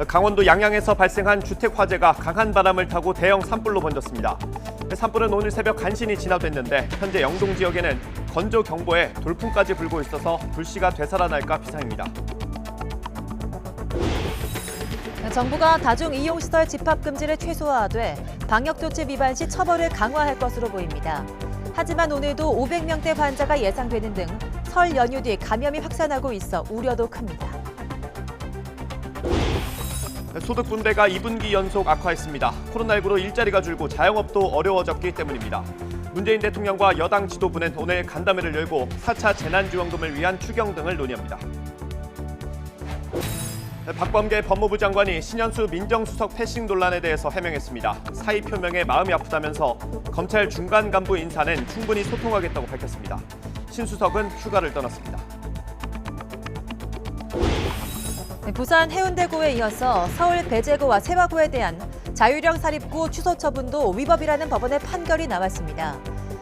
강원도 양양에서 발생한 주택 화재가 강한 바람을 타고 대형 산불로 번졌습니다. 산불은 오늘 새벽 간신히 진화됐는데 현재 영동 지역에는 건조 경보에 돌풍까지 불고 있어서 불씨가 되살아날까 비상입니다. 정부가 다중이용시설 집합금지를 최소화하되 방역조치 위반 시 처벌을 강화할 것으로 보입니다. 하지만 오늘도 500명대 환자가 예상되는 등 설 연휴 뒤 감염이 확산하고 있어 우려도 큽니다. 소득 분배가 2분기 연속 악화했습니다. 코로나19로 일자리가 줄고 자영업도 어려워졌기 때문입니다. 문재인 대통령과 여당 지도부는 오늘 간담회를 열고 4차 재난지원금을 위한 추경 등을 논의합니다. 박범계 법무부 장관이 신현수 민정수석 패싱 논란에 대해서 해명했습니다. 사의 표명에 마음이 아프다면서 검찰 중간 간부 인사는 충분히 소통하겠다고 밝혔습니다. 신 수석은 휴가를 떠났습니다. 부산 해운대구에 이어서 서울 배제구와 세화구에 대한 자유령 사립구 취소 처분도 위법이라는 법원의 판결이 나왔습니다.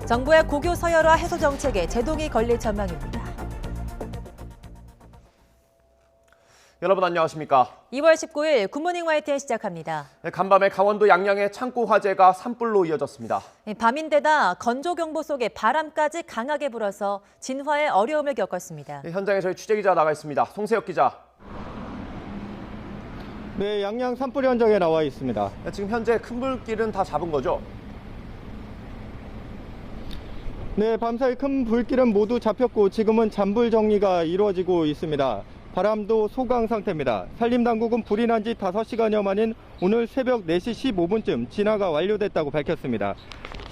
정부의 고교 서열화 해소 정책에 제동이 걸릴 전망입니다. 여러분 안녕하십니까? 2월 19일 굿모닝 YTN 시작합니다. 간밤에 강원도 양양의 창고 화재가 산불로 이어졌습니다. 밤인데다 건조경보 속에 바람까지 강하게 불어서 진화에 어려움을 겪었습니다. 현장에 저희 취재기자 나가 있습니다. 송세혁 기자. 네, 양양 산불 현장에 나와 있습니다. 지금 현재 큰 불길은 다 잡은 거죠? 네, 밤사이 큰 불길은 모두 잡혔고 지금은 잔불 정리가 이루어지고 있습니다. 바람도 소강 상태입니다. 산림당국은 불이 난 지 5시간여 만인 오늘 새벽 4시 15분쯤 진화가 완료됐다고 밝혔습니다.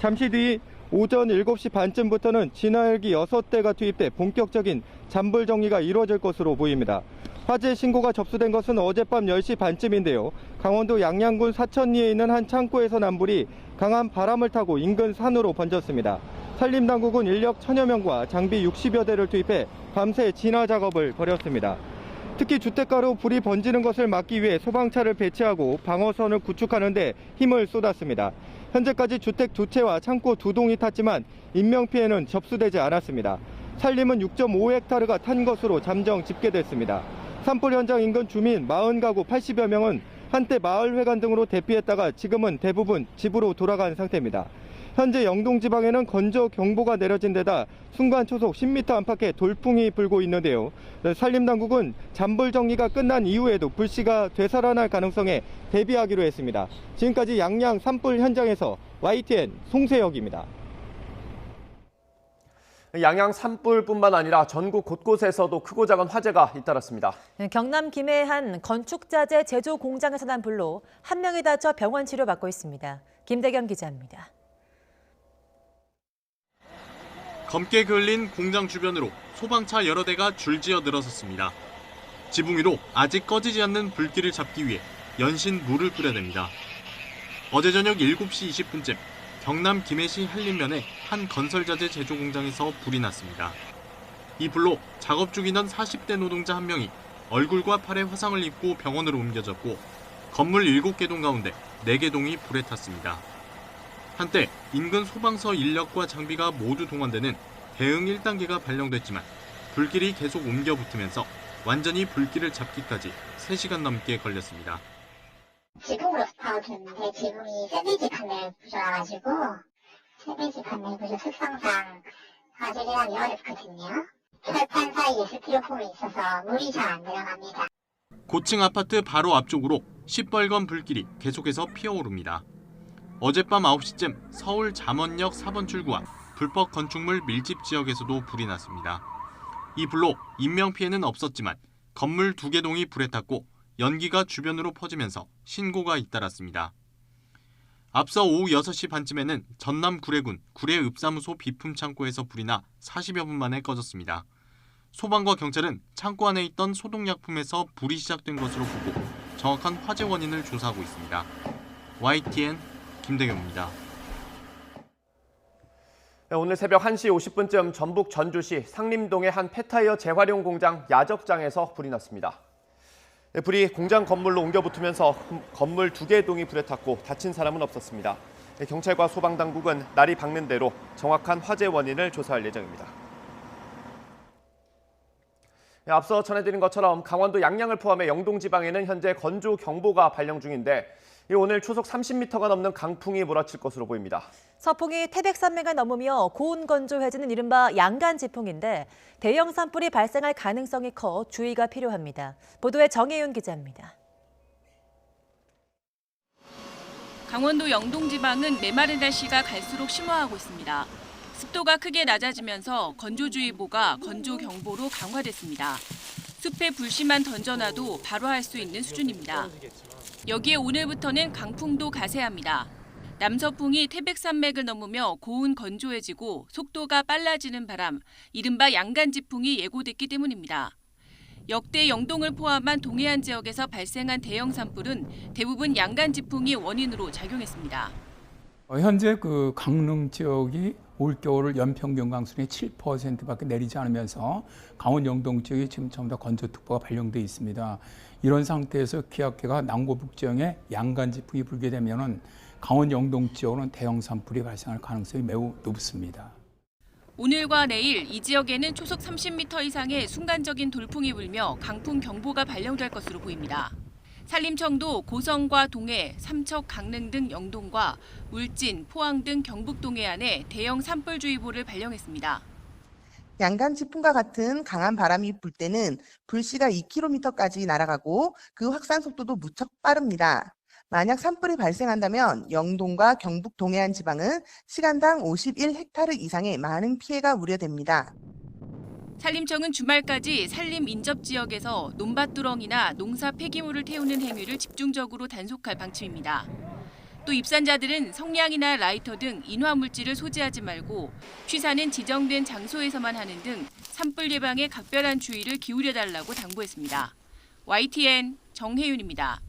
잠시 뒤 오전 7시 반쯤부터는 진화헬기 6대가 투입돼 본격적인 잔불 정리가 이루어질 것으로 보입니다. 화재 신고가 접수된 것은 어젯밤 10시 반쯤인데요. 강원도 양양군 사천리에 있는 한 창고에서 난 불이 강한 바람을 타고 인근 산으로 번졌습니다. 산림당국은 인력 1000여 명과 장비 60여 대를 투입해 밤새 진화 작업을 벌였습니다. 특히 주택가로 불이 번지는 것을 막기 위해 소방차를 배치하고 방어선을 구축하는 데 힘을 쏟았습니다. 현재까지 주택 2채와 창고 2동이 탔지만 인명피해는 접수되지 않았습니다. 산림은 6.5헥타르가 탄 것으로 잠정 집계됐습니다. 산불 현장 인근 주민 40가구 80여 명은 한때 마을회관 등으로 대피했다가 지금은 대부분 집으로 돌아간 상태입니다. 현재 영동 지방에는 건조 경보가 내려진 데다 순간 초속 10m 안팎의 돌풍이 불고 있는데요. 산림당국은 잔불 정리가 끝난 이후에도 불씨가 되살아날 가능성에 대비하기로 했습니다. 지금까지 양양 산불 현장에서 YTN 송세혁입니다. 양양 산불뿐만 아니라 전국 곳곳에서도 크고 작은 화재가 잇따랐습니다. 경남 김해의 한 건축자재 제조 공장에서 난 불로 한 명이 다쳐 병원 치료받고 있습니다. 김대경 기자입니다. 검게 그을린 공장 주변으로 소방차 여러 대가 줄지어 늘어섰습니다. 지붕 위로 아직 꺼지지 않는 불길을 잡기 위해 연신 물을 뿌려댑니다. 어제 저녁 7시 20분쯤 경남 김해시 한림면의 한 건설자재 제조 공장에서 불이 났습니다. 이 불로 작업 중이던 40대 노동자 한 명이 얼굴과 팔에 화상을 입고 병원으로 옮겨졌고 건물 7개 동 가운데 4개 동이 불에 탔습니다. 한때 인근 소방서 인력과 장비가 모두 동원되는 대응 1단계가 발령됐지만 불길이 계속 옮겨 붙으면서 완전히 불길을 잡기까지 3시간 넘게 걸렸습니다. 지붕으로 파고들었는데 지붕이 샌드위치 판넬 부서져가지고 샌드위치 판넬 부서 특성상 화재를 하기 어렵거든요. 철판 사이에 스티로폼이 있어서 물이 잘 안 들어갑니다. 고층 아파트 바로 앞쪽으로 시뻘건 불길이 계속해서 피어오릅니다. 어젯밤 9시쯤 서울 잠원역 4번 출구와 불법 건축물 밀집 지역에서도 불이 났습니다. 이 불로 인명피해는 없었지만 건물 2개 동이 불에 탔고 연기가 주변으로 퍼지면서 신고가 잇따랐습니다. 앞서 오후 6시 반쯤에는 전남 구례군 구례읍사무소 비품창고에서 불이 나 40여 분 만에 꺼졌습니다. 소방과 경찰은 창고 안에 있던 소독약품에서 불이 시작된 것으로 보고 정확한 화재 원인을 조사하고 있습니다. YTN 김대경입니다. 오늘 새벽 1시 50분쯤 전북 전주시 상림동의 한 폐타이어 재활용 공장 야적장에서 불이 났습니다. 불이 공장 건물로 옮겨 붙으면서 건물 2개 동이 불에 탔고 다친 사람은 없었습니다. 경찰과 소방당국은 날이 밝는 대로 정확한 화재 원인을 조사할 예정입니다. 앞서 전해드린 것처럼 강원도 양양을 포함해 영동 지방에는 현재 건조 경보가 발령 중인데 오늘 초속 30m가 넘는 강풍이 몰아칠 것으로 보입니다. 서풍이 태백산맥을 넘으며 고온 건조해지는 이른바 양간지풍인데 대형 산불이 발생할 가능성이 커 주의가 필요합니다. 보도에 정혜윤 기자입니다. 강원도 영동 지방은 메마른 날씨가 갈수록 심화하고 있습니다. 습도가 크게 낮아지면서 건조주의보가 건조경보로 강화됐습니다. 숲에 불씨만 던져놔도 바로 할 수 있는 수준입니다. 여기에 오늘부터는 강풍도 가세합니다. 남서풍이 태백산맥을 넘으며 고온 건조해지고 속도가 빨라지는 바람, 이른바 양간지풍이 예고됐기 때문입니다. 역대 영동을 포함한 동해안 지역에서 발생한 대형 산불은 대부분 양간지풍이 원인으로 작용했습니다. 현재 그 강릉 지역이 올겨울 연평균 강수량이 7%밖에 내리지 않으면서 강원 영동 지역이 지금 전부 다 건조특보가 발령돼 있습니다. 이런 상태에서 기압계가 남고북 지역에 양간지풍이 불게 되면은 강원 영동 지역은 대형 산불이 발생할 가능성이 매우 높습니다. 오늘과 내일 이 지역에는 초속 30m 이상의 순간적인 돌풍이 불며 강풍 경보가 발령될 것으로 보입니다. 산림청도 고성과 동해, 삼척, 강릉 등 영동과 울진, 포항 등 경북 동해안에 대형 산불주의보를 발령했습니다. 양간지풍과 같은 강한 바람이 불 때는 불씨가 2km까지 날아가고 그 확산 속도도 무척 빠릅니다. 만약 산불이 발생한다면 영동과 경북 동해안 지방은 시간당 51헥타르 이상의 많은 피해가 우려됩니다. 산림청은 주말까지 산림 인접 지역에서 논밭두렁이나 농사 폐기물을 태우는 행위를 집중적으로 단속할 방침입니다. 또 입산자들은 성냥이나 라이터 등 인화물질을 소지하지 말고 취사는 지정된 장소에서만 하는 등 산불 예방에 각별한 주의를 기울여달라고 당부했습니다. YTN 정혜윤입니다.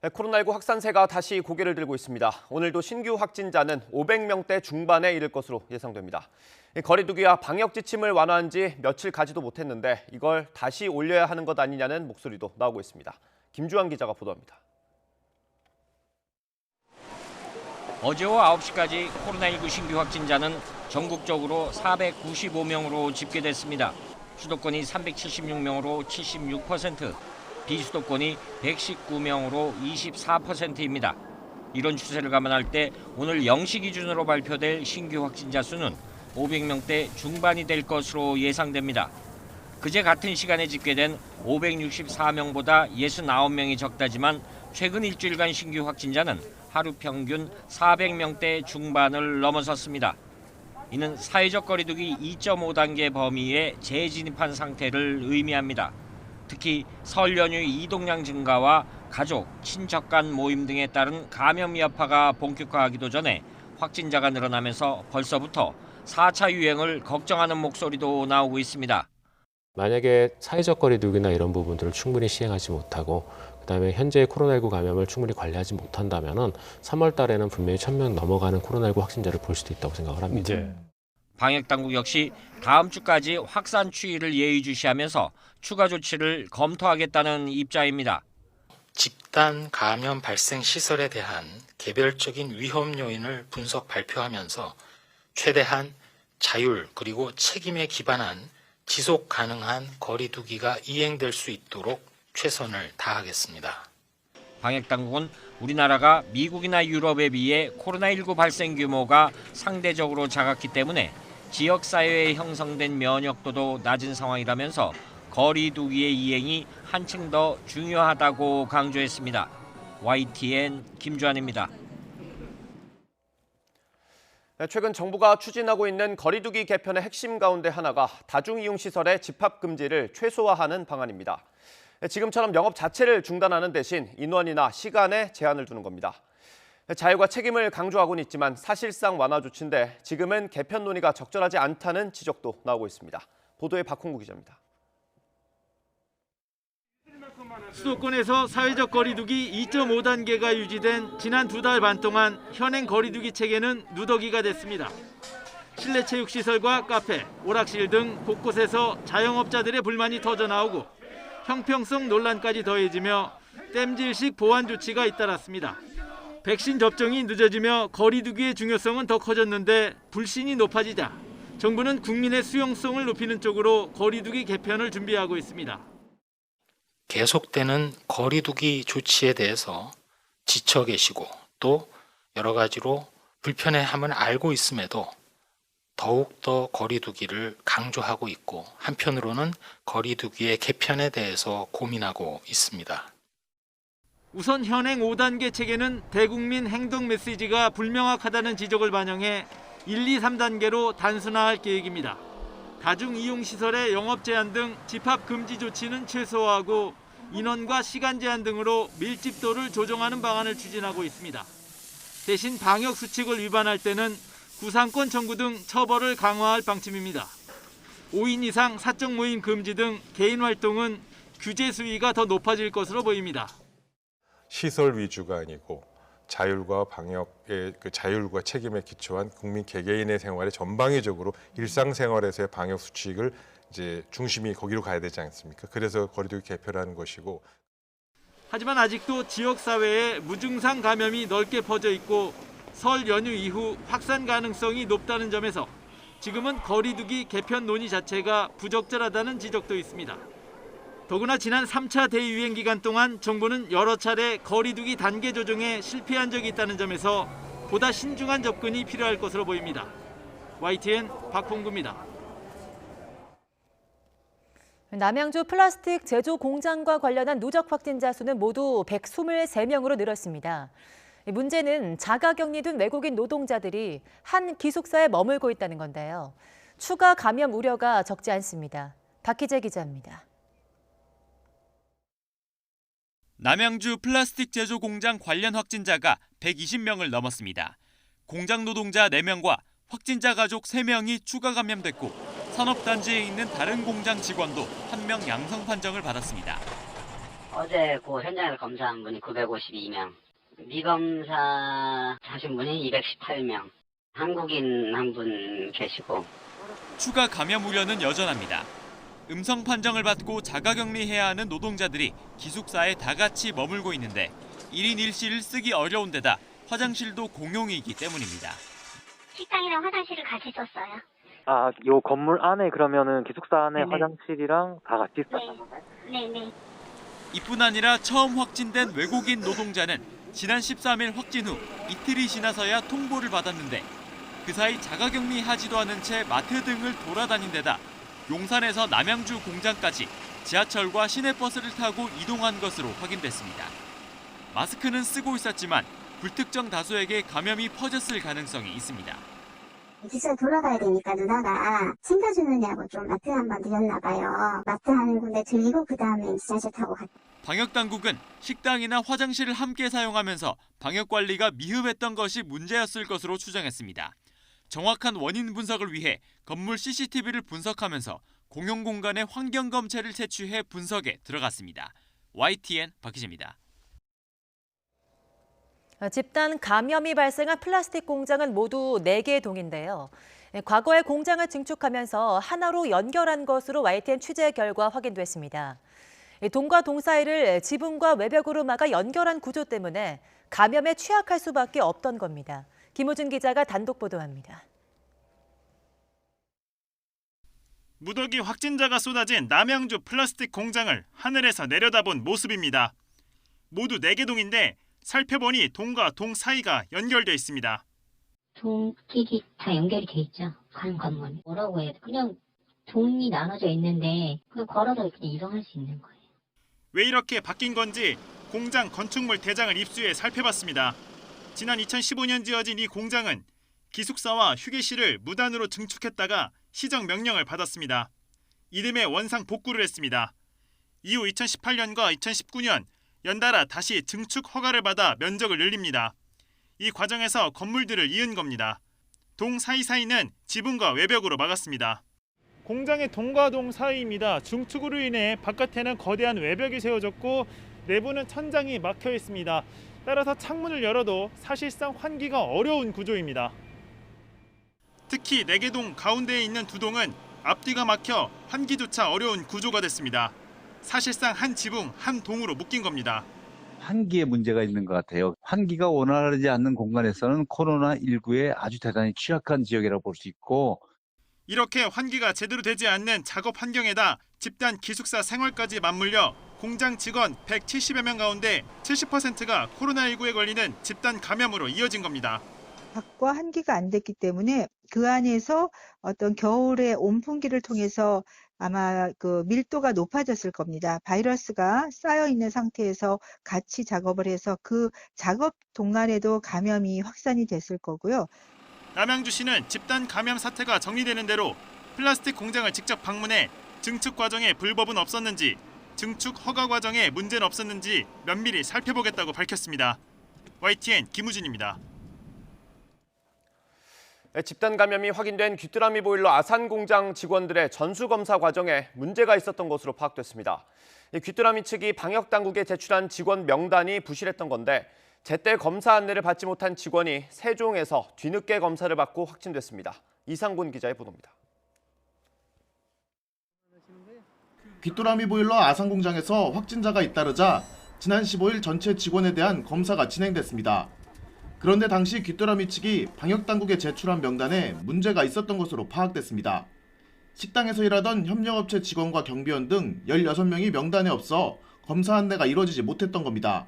코로나19 확산세가 다시 고개를 들고 있습니다. 오늘도 신규 확진자는 500명대 중반에 이를 것으로 예상됩니다. 거리 두기와 방역 지침을 완화한 지 며칠 가지도 못했는데 이걸 다시 올려야 하는 것 아니냐는 목소리도 나오고 있습니다. 김주환 기자가 보도합니다. 어제와 9시까지 코로나19 신규 확진자는 전국적으로 495명으로 집계됐습니다. 수도권이 376명으로 76%, 비수도권이 119명으로 24%입니다. 이런 추세를 감안할 때 오늘 0시 기준으로 발표될 신규 확진자 수는 500명대 중반이 될 것으로 예상됩니다. 그제 같은 시간에 집계된 564명보다 69명이 적다지만 최근 일주일간 신규 확진자는 하루 평균 400명대 중반을 넘어섰습니다. 이는 사회적 거리두기 2.5단계 범위에 재진입한 상태를 의미합니다. 특히 설 연휴 이동량 증가와 가족, 친척 간 모임 등에 따른 감염 여파가 본격화하기도 전에 확진자가 늘어나면서 벌써부터 4차 유행을 걱정하는 목소리도 나오고 있습니다. 만약에 사회적 거리두기나 이런 부분들을 충분히 시행하지 못하고 그다음에 현재 코로나19 감염을 충분히 관리하지 못한다면은 3월 달에는 분명히 1000명 넘어가는 코로나19 확진자를 볼 수도 있다고 생각을 합니다. 방역 당국 역시 다음 주까지 확산 추이를 예의주시하면서 추가 조치를 검토하겠다는 입장입니다. 집단 감염 발생 시설에 대한 개별적인 위험 요인을 분석 발표하면서 최대한 자율 그리고 책임에 기반한 지속 가능한 거리 두기가 이행될 수 있도록 최선을 다하겠습니다. 방역 당국은 우리나라가 미국이나 유럽에 비해 코로나19 발생 규모가 상대적으로 작았기 때문에 지역사회에 형성된 면역도도 낮은 상황이라면서 거리 두기의 이행이 한층 더 중요하다고 강조했습니다. YTN 김주환입니다. 최근 정부가 추진하고 있는 거리두기 개편의 핵심 가운데 하나가 다중이용시설의 집합금지를 최소화하는 방안입니다. 지금처럼 영업 자체를 중단하는 대신 인원이나 시간에 제한을 두는 겁니다. 자유와 책임을 강조하고는 있지만 사실상 완화 조치인데 지금은 개편 논의가 적절하지 않다는 지적도 나오고 있습니다. 보도에 박홍구 기자입니다. 수도권에서 사회적 거리두기 2.5단계가 유지된 지난 2달 반 동안 현행 거리두기 체계는 누더기가 됐습니다. 실내 체육시설과 카페, 오락실 등 곳곳에서 자영업자들의 불만이 터져나오고 형평성 논란까지 더해지며 땜질식 보완 조치가 잇따랐습니다. 백신 접종이 늦어지며 거리 두기의 중요성은 더 커졌는데 불신이 높아지자 정부는 국민의 수용성을 높이는 쪽으로 거리 두기 개편을 준비하고 있습니다. 계속되는 거리 두기 조치에 대해서 지쳐 계시고 또 여러 가지로 불편해함을 알고 있음에도 더욱더 거리 두기를 강조하고 있고 한편으로는 거리 두기의 개편에 대해서 고민하고 있습니다. 우선 현행 5단계 체계는 대국민 행동 메시지가 불명확하다는 지적을 반영해 1, 2, 3단계로 단순화할 계획입니다. 다중이용시설의 영업 제한 등 집합 금지 조치는 최소화하고 인원과 시간 제한 등으로 밀집도를 조정하는 방안을 추진하고 있습니다. 대신 방역 수칙을 위반할 때는 구상권 청구 등 처벌을 강화할 방침입니다. 5인 이상 사적 모임 금지 등 개인 활동은 규제 수위가 더 높아질 것으로 보입니다. 시설 위주가 아니고 자율과 방역의 그 자율과 책임에 기초한 국민 개개인의 생활에 전방위적으로 일상생활에서의 방역 수칙을 이제 중심이 거기로 가야 되지 않습니까? 그래서 거리두기 개편하는 것이고. 하지만 아직도 지역 사회에 무증상 감염이 넓게 퍼져 있고 설 연휴 이후 확산 가능성이 높다는 점에서 지금은 거리두기 개편 논의 자체가 부적절하다는 지적도 있습니다. 더구나 지난 3차 대유행 기간 동안 정부는 여러 차례 거리두기 단계 조정에 실패한 적이 있다는 점에서 보다 신중한 접근이 필요할 것으로 보입니다. YTN 박홍구입니다. 남양주 플라스틱 제조 공장과 관련한 누적 확진자 수는 모두 123명으로 늘었습니다. 문제는 자가격리 둔 외국인 노동자들이 한 기숙사에 머물고 있다는 건데요. 추가 감염 우려가 적지 않습니다. 박희재 기자입니다. 남양주 플라스틱 제조 공장 관련 확진자가 120명을 넘었습니다. 공장 노동자 4명과 확진자 가족 3명이 추가 감염됐고 산업단지에 있는 다른 공장 직원도 1명 양성 판정을 받았습니다. 어제 그 현장에서 검사한 분이 952명, 미검사 하신 분이 218명, 한국인 한 분 계시고. 추가 감염 우려는 여전합니다. 음성 판정을 받고 자가격리해야 하는 노동자들이 기숙사에 다 같이 머물고 있는데 1인 1실을 쓰기 어려운 데다 화장실도 공용이기 때문입니다. 식당이랑 화장실을 같이 썼어요. 아, 요 건물 안에 그러면은 기숙사 안에 네네. 화장실이랑 다 같이 썼던 건가요? 네네. 이뿐 아니라 처음 확진된 외국인 노동자는 지난 13일 확진 후 이틀이 지나서야 통보를 받았는데 그 사이 자가격리하지도 않은 채 마트 등을 돌아다닌 데다 용산에서 남양주 공장까지 지하철과 시내버스를 타고 이동한 것으로 확인됐습니다. 마스크는 쓰고 있었지만 불특정 다수에게 감염이 퍼졌을 가능성이 있습니다. 기차 돌아가야 되니까 누나가 챙겨주느냐고 좀 마트 한번 들렸나 봐요. 마트 하는 군데 들리고 그 다음에 지하철 타고 갔죠. 방역당국은 식당이나 화장실을 함께 사용하면서 방역관리가 미흡했던 것이 문제였을 것으로 추정했습니다. 정확한 원인 분석을 위해 건물 CCTV를 분석하면서 공용공간의 환경검체를 채취해 분석에 들어갔습니다. YTN 박희재입니다. 집단 감염이 발생한 플라스틱 공장은 모두 4개 동인데요. 과거에 공장을 증축하면서 하나로 연결한 것으로 YTN 취재 결과 확인됐습니다. 동과 동 사이를 지붕과 외벽으로 막아 연결한 구조 때문에 감염에 취약할 수밖에 없던 겁니다. 김호준 기자가 단독 보도합니다. 무더기 확진자가 쏟아진 남양주 플라스틱 공장을 하늘에서 내려다본 모습입니다. 모두 4개 동인데 살펴보니 동과 동 사이가 연결돼 있습니다. 동끼리 다 연결이 돼 있죠. 한 건물. 뭐라고 해야 돼? 그냥 동이 나눠져 있는데 그냥 걸어서 그냥 이동할 수 있는 거예요. 왜 이렇게 바뀐 건지 공장 건축물 대장을 입수해 살펴봤습니다. 지난 2015년 지어진 이 공장은 기숙사와 휴게실을 무단으로 증축했다가 시정 명령을 받았습니다. 이듬해 원상 복구를 했습니다. 이후 2018년과 2019년 연달아 다시 증축 허가를 받아 면적을 늘립니다. 이 과정에서 건물들을 이은 겁니다. 동 사이사이는 지붕과 외벽으로 막았습니다. 공장의 동과 동 사이입니다. 증축으로 인해 바깥에는 거대한 외벽이 세워졌고 내부는 천장이 막혀 있습니다. 따라서 창문을 열어도 사실상 환기가 어려운 구조입니다. 특히 4개 동 가운데에 있는 2동은 앞뒤가 막혀 환기조차 어려운 구조가 됐습니다. 사실상 한 지붕, 한 동으로 묶인 겁니다. 환기에 문제가 있는 것 같아요. 환기가 원활하지 않는 공간에서는 코로나19에 아주 대단히 취약한 지역이라고 볼 수 있고 이렇게 환기가 제대로 되지 않는 작업 환경에다 집단 기숙사 생활까지 맞물려 공장 직원 170여 명 가운데 70%가 코로나19에 걸리는 집단 감염으로 이어진 겁니다. 밖과 환기가 안 됐기 때문에 그 안에서 어떤 겨울의 온풍기를 통해서 아마 그 밀도가 높아졌을 겁니다. 바이러스가 쌓여 있는 상태에서 같이 작업을 해서 그 작업 동안에도 감염이 확산이 됐을 거고요. 남양주시는 집단 감염 사태가 정리되는 대로 플라스틱 공장을 직접 방문해 증축 과정에 불법은 없었는지, 증축 허가 과정에 문제는 없었는지 면밀히 살펴보겠다고 밝혔습니다. YTN 김우진입니다. 집단 감염이 확인된 귀뚜라미 보일러 아산 공장 직원들의 전수검사 과정에 문제가 있었던 것으로 파악됐습니다. 귀뚜라미 측이 방역 당국에 제출한 직원 명단이 부실했던 건데 제때 검사 안내를 받지 못한 직원이 세종에서 뒤늦게 검사를 받고 확진됐습니다. 이상곤 기자의 보도입니다. 귀뚜라미 보일러 아산 공장에서 확진자가 잇따르자 지난 15일 전체 직원에 대한 검사가 진행됐습니다. 그런데 당시 귀뚜라미 측이 방역당국에 제출한 명단에 문제가 있었던 것으로 파악됐습니다. 식당에서 일하던 협력업체 직원과 경비원 등 16명이 명단에 없어 검사 안내가 이루어지지 못했던 겁니다.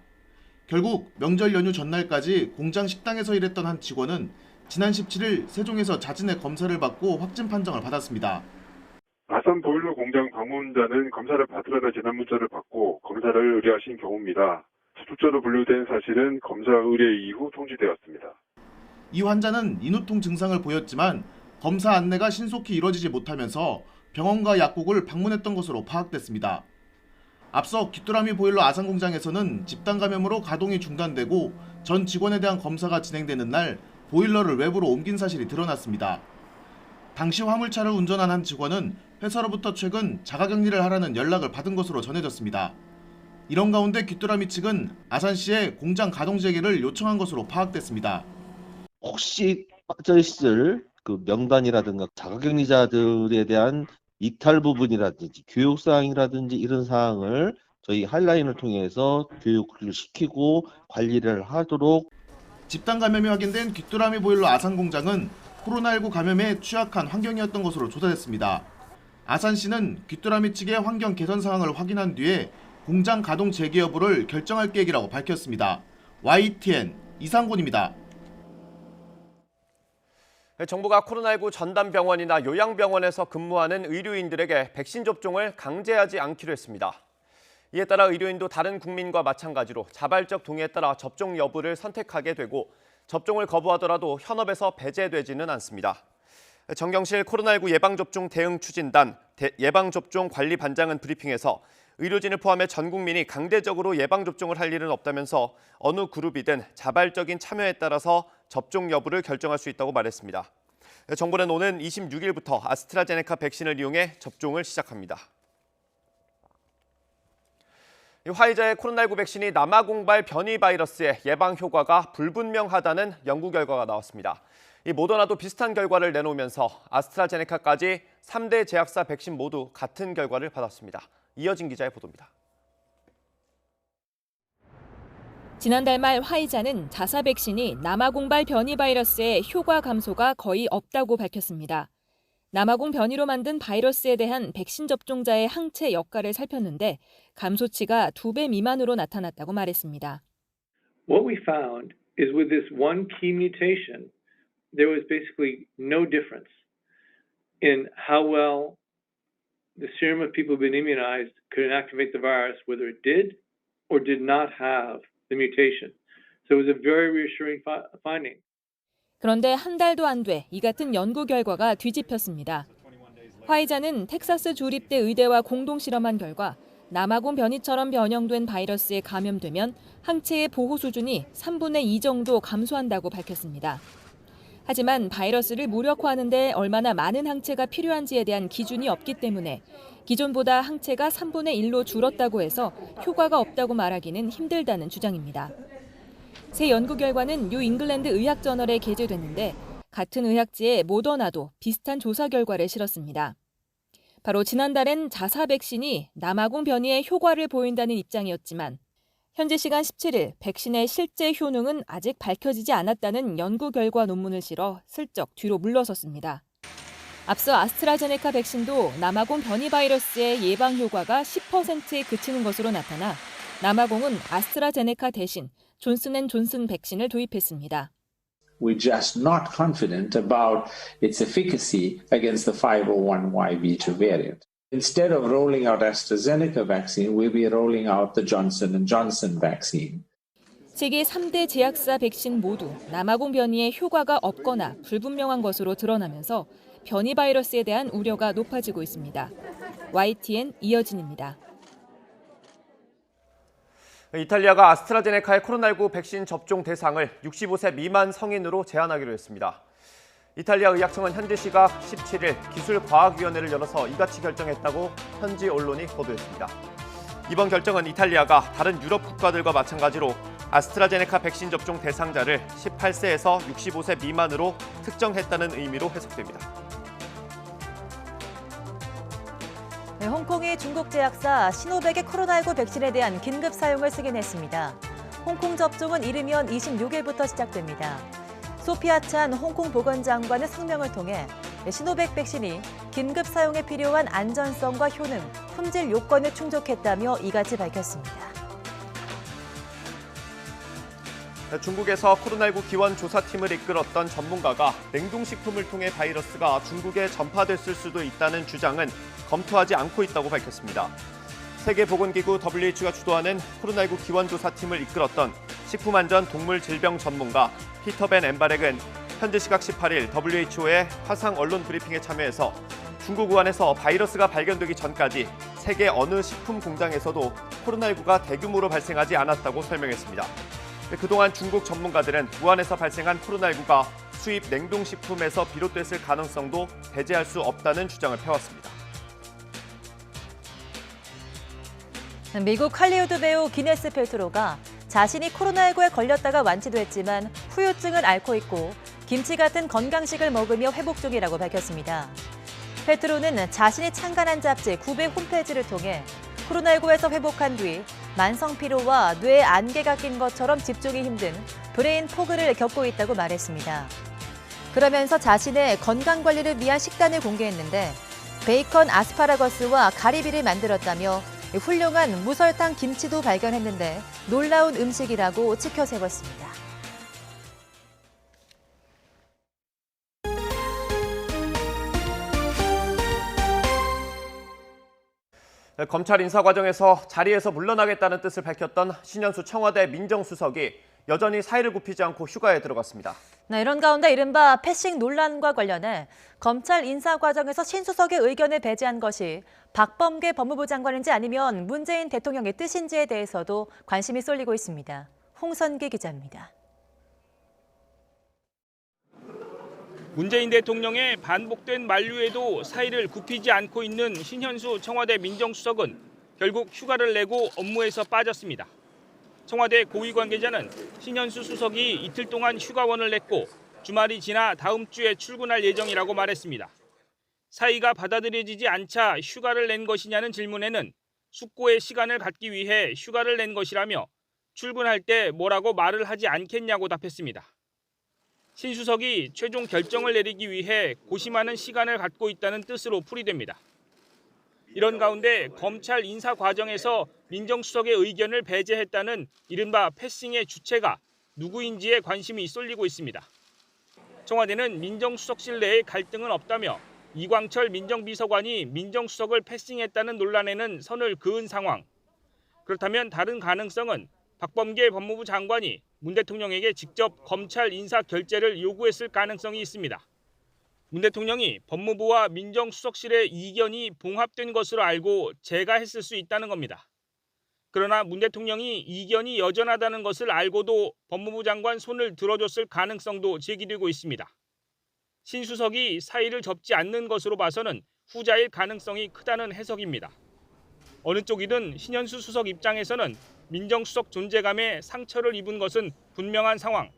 결국 명절 연휴 전날까지 공장 식당에서 일했던 한 직원은 지난 17일 세종에서 자진의 검사를 받고 확진 판정을 받았습니다. 아산 보일러 공장 방문자는 검사를 받으라는 재난 문자를 받고 검사를 의뢰하신 경우입니다. 수축자로 분류된 사실은 검사 의뢰 이후 통지되었습니다. 이 환자는 인후통 증상을 보였지만 검사 안내가 신속히 이루어지지 못하면서 병원과 약국을 방문했던 것으로 파악됐습니다. 앞서 귀뚜라미 보일러 아산 공장에서는 집단 감염으로 가동이 중단되고 전 직원에 대한 검사가 진행되는 날 보일러를 외부로 옮긴 사실이 드러났습니다. 당시 화물차를 운전한 한 직원은 회사로부터 최근 자가격리를 하라는 연락을 받은 것으로 전해졌습니다. 이런 가운데 귀뚜라미 측은 아산시에 공장 가동 재개를 요청한 것으로 파악됐습니다. 혹시 빠져있을 그 명단이라든가 자가격리자들에 대한 이탈 부분이라든지 교육사항이라든지 이런 사항을 저희 하이라인을 통해서 교육을 시키고 관리를 하도록. 집단 감염이 확인된 귀뚜라미 보일러 아산 공장은 코로나19 감염에 취약한 환경이었던 것으로 조사됐습니다. 아산시는 귀뚜라미 측의 환경 개선 사항을 확인한 뒤에 공장 가동 재개 여부를 결정할 계획이라고 밝혔습니다. YTN 이상곤입니다. 정부가 코로나19 전담병원이나 요양병원에서 근무하는 의료인들에게 백신 접종을 강제하지 않기로 했습니다. 이에 따라 의료인도 다른 국민과 마찬가지로 자발적 동의에 따라 접종 여부를 선택하게 되고 접종을 거부하더라도 현업에서 배제되지는 않습니다. 정경실 코로나19 예방접종 대응 추진단 예방접종관리반장은 브리핑에서 의료진을 포함해 전 국민이 강제적으로 예방접종을 할 일은 없다면서 어느 그룹이든 자발적인 참여에 따라서 접종 여부를 결정할 수 있다고 말했습니다. 정부는 오는 26일부터 아스트라제네카 백신을 이용해 접종을 시작합니다. 화이자의 코로나19 백신이 남아공발 변이 바이러스의 예방 효과가 불분명하다는 연구 결과가 나왔습니다. 이 모더나도 비슷한 결과를 내놓으면서 아스트라제네카까지 3대 제약사 백신 모두 같은 결과를 받았습니다. 이어진 기자의 보도입니다. 지난달 말 화이자는 자사 백신이 남아공발 변이 바이러스의 효과 감소가 거의 없다고 밝혔습니다. 남아공 변이로 만든 바이러스에 대한 백신 접종자의 항체 역할을 살폈는데 감소치가 2배 미만으로 나타났다고 말했습니다. What we found is with this one key mutation, there was basically no difference in how well the serum of people who've been immunized could inactivate the virus, whether it did or did not have the mutation. So it was a very reassuring finding. 그런데 한 달도 안 돼 이 같은 연구 결과가 뒤집혔습니다. 화이자는 텍사스 주립대 의대와 공동 실험한 결과 남아공 변이처럼 변형된 바이러스에 감염되면 항체의 보호 수준이 3분의 2 정도 감소한다고 밝혔습니다. 하지만 바이러스를 무력화하는 데 얼마나 많은 항체가 필요한지에 대한 기준이 없기 때문에 기존보다 항체가 3분의 1로 줄었다고 해서 효과가 없다고 말하기는 힘들다는 주장입니다. 새 연구 결과는 뉴 잉글랜드 의학저널에 게재됐는데 같은 의학지의 모더나도 비슷한 조사 결과를 실었습니다. 바로 지난달엔 자사 백신이 남아공 변이에 효과를 보인다는 입장이었지만 현지 시간 17일 백신의 실제 효능은 아직 밝혀지지 않았다는 연구 결과 논문을 실어 슬쩍 뒤로 물러섰습니다. 앞서 아스트라제네카 백신도 남아공 변이 바이러스의 예방 효과가 10%에 그치는 것으로 나타나 남아공은 아스트라제네카 대신 존슨앤존슨 백신을 도입했습니다. We're just not confident about its efficacy against the 501YB2 variant. Instead of rolling out AstraZeneca vaccine, we'll be rolling out the Johnson & Johnson vaccine. 세계 3대 제약사 백신 모두 남아공 변이의 효과가 없거나 불분명한 것으로 드러나면서 변이 바이러스에 대한 우려가 높아지고 있습니다. YTN 이여진입니다. 이탈리아가 아스트라제네카의 코로나19 백신 접종 대상을 65세 미만 성인으로 제한하기로 했습니다. 이탈리아 의학청은 현지 시각 17일 기술과학위원회를 열어서 이같이 결정했다고 현지 언론이 보도했습니다. 이번 결정은 이탈리아가 다른 유럽 국가들과 마찬가지로 아스트라제네카 백신 접종 대상자를 18세에서 65세 미만으로 특정했다는 의미로 해석됩니다. 네, 홍콩이 중국 제약사 시노백의 코로나19 백신에 대한 긴급 사용을 승인했습니다. 홍콩 접종은 이르면 26일부터 시작됩니다. 소피아 찬 홍콩 보건장관은 성명을 통해 시노백 백신이 긴급 사용에 필요한 안전성과 효능, 품질 요건을 충족했다며 이같이 밝혔습니다. 중국에서 코로나19 기원 조사팀을 이끌었던 전문가가 냉동식품을 통해 바이러스가 중국에 전파됐을 수도 있다는 주장은 검토하지 않고 있다고 밝혔습니다. 세계보건기구 WHO가 주도하는 코로나19 기원 조사팀을 이끌었던 식품안전동물질병 전문가 피터 벤 엠바렉은 현지 시각 18일 WHO의 화상 언론 브리핑에 참여해서 중국 우한에서 바이러스가 발견되기 전까지 세계 어느 식품 공장에서도 코로나19가 대규모로 발생하지 않았다고 설명했습니다. 그동안 중국 전문가들은 우한에서 발생한 코로나19가 수입 냉동식품에서 비롯됐을 가능성도 배제할 수 없다는 주장을 펴왔습니다. 미국 할리우드 배우 기네스 펠트로가 자신이 코로나19에 걸렸다가 완치됐지만 후유증을 앓고 있고 김치 같은 건강식을 먹으며 회복 중이라고 밝혔습니다. 펠트로는 자신이 창간한 잡지 9배 홈페이지를 통해 코로나19에서 회복한 뒤 만성 피로와 뇌에 안개가 낀 것처럼 집중이 힘든 브레인 포그를 겪고 있다고 말했습니다. 그러면서 자신의 건강 관리를 위한 식단을 공개했는데 베이컨 아스파라거스와 가리비를 만들었다며 훌륭한 무설탕 김치도 발견했는데 놀라운 음식이라고 치켜 세웠습니다. 검찰 인사 과정에서 자리에서 물러나겠다는 뜻을 밝혔던 신현수 청와대 민정수석이 여전히 사의를 굽히지 않고 휴가에 들어갔습니다. 네, 이런 가운데 이른바 패싱 논란과 관련해 검찰 인사 과정에서 신 수석의 의견을 배제한 것이 박범계 법무부 장관인지 아니면 문재인 대통령의 뜻인지에 대해서도 관심이 쏠리고 있습니다. 홍선기 기자입니다. 문재인 대통령의 반복된 만류에도 사의를 굽히지 않고 있는 신현수 청와대 민정수석은 결국 휴가를 내고 업무에서 빠졌습니다. 청와대 고위 관계자는 신현수 수석이 이틀 동안 휴가원을 냈고 주말이 지나 다음 주에 출근할 예정이라고 말했습니다. 사의가 받아들여지지 않자 휴가를 낸 것이냐는 질문에는 숙고의 시간을 갖기 위해 휴가를 낸 것이라며 출근할 때 뭐라고 말을 하지 않겠냐고 답했습니다. 신 수석이 최종 결정을 내리기 위해 고심하는 시간을 갖고 있다는 뜻으로 풀이됩니다. 이런 가운데 검찰 인사 과정에서 민정수석의 의견을 배제했다는 이른바 패싱의 주체가 누구인지에 관심이 쏠리고 있습니다. 청와대는 민정수석실 내에 갈등은 없다며 이광철 민정비서관이 민정수석을 패싱했다는 논란에는 선을 그은 상황. 그렇다면 다른 가능성은 박범계 법무부 장관이 문 대통령에게 직접 검찰 인사 결재를 요구했을 가능성이 있습니다. 문 대통령이 법무부와 민정수석실의 이견이 봉합된 것으로 알고 제가했을 수 있다는 겁니다. 그러나 문 대통령이 이견이 여전하다는 것을 알고도 법무부 장관 손을 들어줬을 가능성도 제기되고 있습니다. 신 수석이 사의를 접지 않는 것으로 봐서는 후자일 가능성이 크다는 해석입니다. 어느 쪽이든 신현수 수석 입장에서는 민정수석 존재감에 상처를 입은 것은 분명한 상황.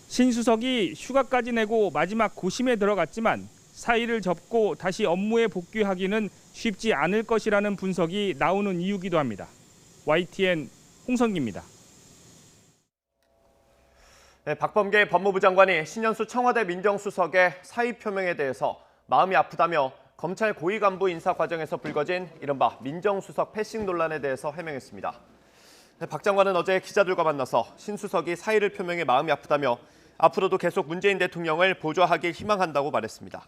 신 수석이 휴가까지 내고 마지막 고심에 들어갔지만 사의를 접고 다시 업무에 복귀하기는 쉽지 않을 것이라는 분석이 나오는 이유기도 합니다. YTN 홍성기입니다. 네, 박범계 법무부 장관이 신현수 청와대 민정수석의 사의 표명에 대해서 마음이 아프다며 검찰 고위 간부 인사 과정에서 불거진 이른바 민정수석 패싱 논란에 대해서 해명했습니다. 네, 박 장관은 어제 기자들과 만나서 신 수석이 사의를 표명해 마음이 아프다며 앞으로도 계속 문재인 대통령을 보좌하길 희망한다고 말했습니다.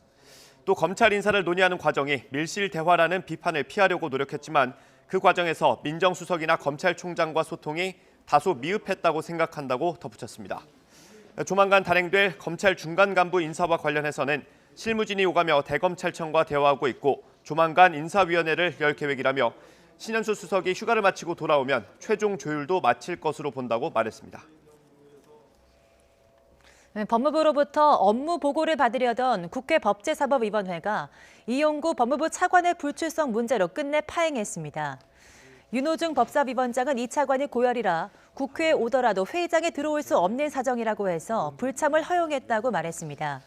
또 검찰 인사를 논의하는 과정이 밀실 대화라는 비판을 피하려고 노력했지만 그 과정에서 민정수석이나 검찰총장과 소통이 다소 미흡했다고 생각한다고 덧붙였습니다. 조만간 단행될 검찰 중간 간부 인사와 관련해서는 실무진이 오가며 대검찰청과 대화하고 있고 조만간 인사위원회를 열 계획이라며 신현수 수석이 휴가를 마치고 돌아오면 최종 조율도 마칠 것으로 본다고 말했습니다. 법무부로부터 업무 보고를 받으려던 국회 법제사법위원회가 이용구 법무부 차관의 불출석 문제로 끝내 파행했습니다. 윤호중 법사위원장은 이 차관이 고열이라 국회에 오더라도 회의장에 들어올 수 없는 사정이라고 해서 불참을 허용했다고 말했습니다.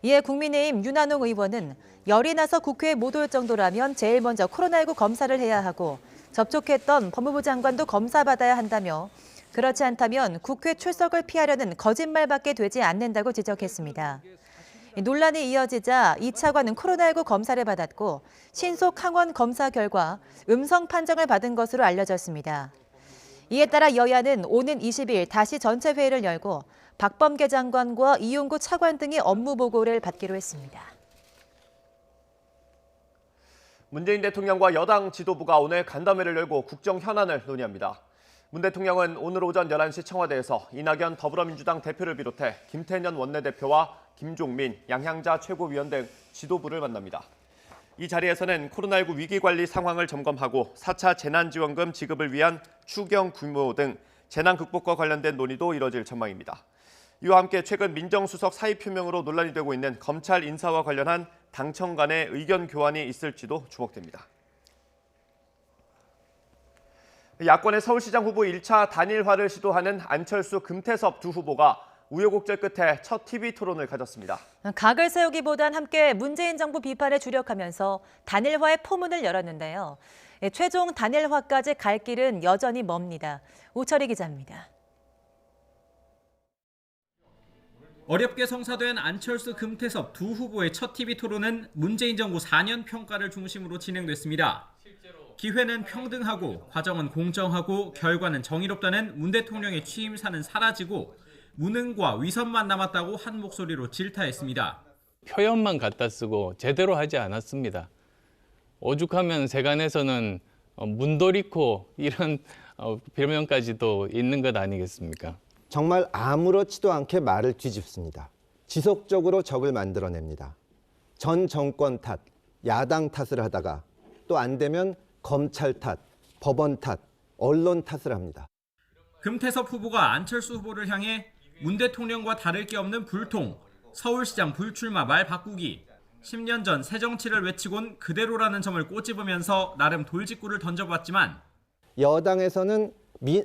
이에 국민의힘 윤한홍 의원은 열이 나서 국회에 못 올 정도라면 제일 먼저 코로나19 검사를 해야 하고 접촉했던 법무부 장관도 검사받아야 한다며 그렇지 않다면 국회 출석을 피하려는 거짓말밖에 되지 않는다고 지적했습니다. 논란이 이어지자 이 차관은 코로나19 검사를 받았고 신속 항원 검사 결과 음성 판정을 받은 것으로 알려졌습니다. 이에 따라 여야는 오는 20일 다시 전체 회의를 열고 박범계 장관과 이용구 차관 등의 업무 보고를 받기로 했습니다. 문재인 대통령과 여당 지도부가 오늘 간담회를 열고 국정 현안을 논의합니다. 문 대통령은 오늘 오전 11시 청와대에서 이낙연 더불어민주당 대표를 비롯해 김태년 원내대표와 김종민, 양향자 최고위원 등 지도부를 만납니다. 이 자리에서는 코로나19 위기관리 상황을 점검하고 4차 재난지원금 지급을 위한 추경 규모 등 재난 극복과 관련된 논의도 이뤄질 전망입니다. 이와 함께 최근 민정수석 사의 표명으로 논란이 되고 있는 검찰 인사와 관련한 당청 간의 의견 교환이 있을지도 주목됩니다. 야권의 서울시장 후보 1차 단일화를 시도하는 안철수, 금태섭 두 후보가 우여곡절 끝에 첫 TV 토론을 가졌습니다. 각을 세우기보단 함께 문재인 정부 비판에 주력하면서 단일화의 포문을 열었는데요. 최종 단일화까지 갈 길은 여전히 멉니다. 우철희 기자입니다. 어렵게 성사된 안철수, 금태섭 두 후보의 첫 TV 토론은 문재인 정부 4년 평가를 중심으로 진행됐습니다. 기회는 평등하고 과정은 공정하고 결과는 정의롭다는 문 대통령의 취임사는 사라지고 무능과 위선만 남았다고 한 목소리로 질타했습니다. 표현만 갖다 쓰고 제대로 하지 않았습니다. 오죽하면 세간에서는 문도리코 이런 별명까지도 있는 것 아니겠습니까? 정말 아무렇지도 않게 말을 뒤집습니다. 지속적으로 적을 만들어냅니다. 전 정권 탓, 야당 탓을 하다가 또 안 되면 검찰 탓, 법원 탓, 언론 탓을 합니다. 금태섭 후보가 안철수 후보를 향해 문 대통령과 다를 게 없는 불통, 서울시장 불출마 말 바꾸기, 10년 전 새정치를 외치곤 그대로라는 점을 꼬집으면서 나름 돌직구를 던져봤지만 여당에서는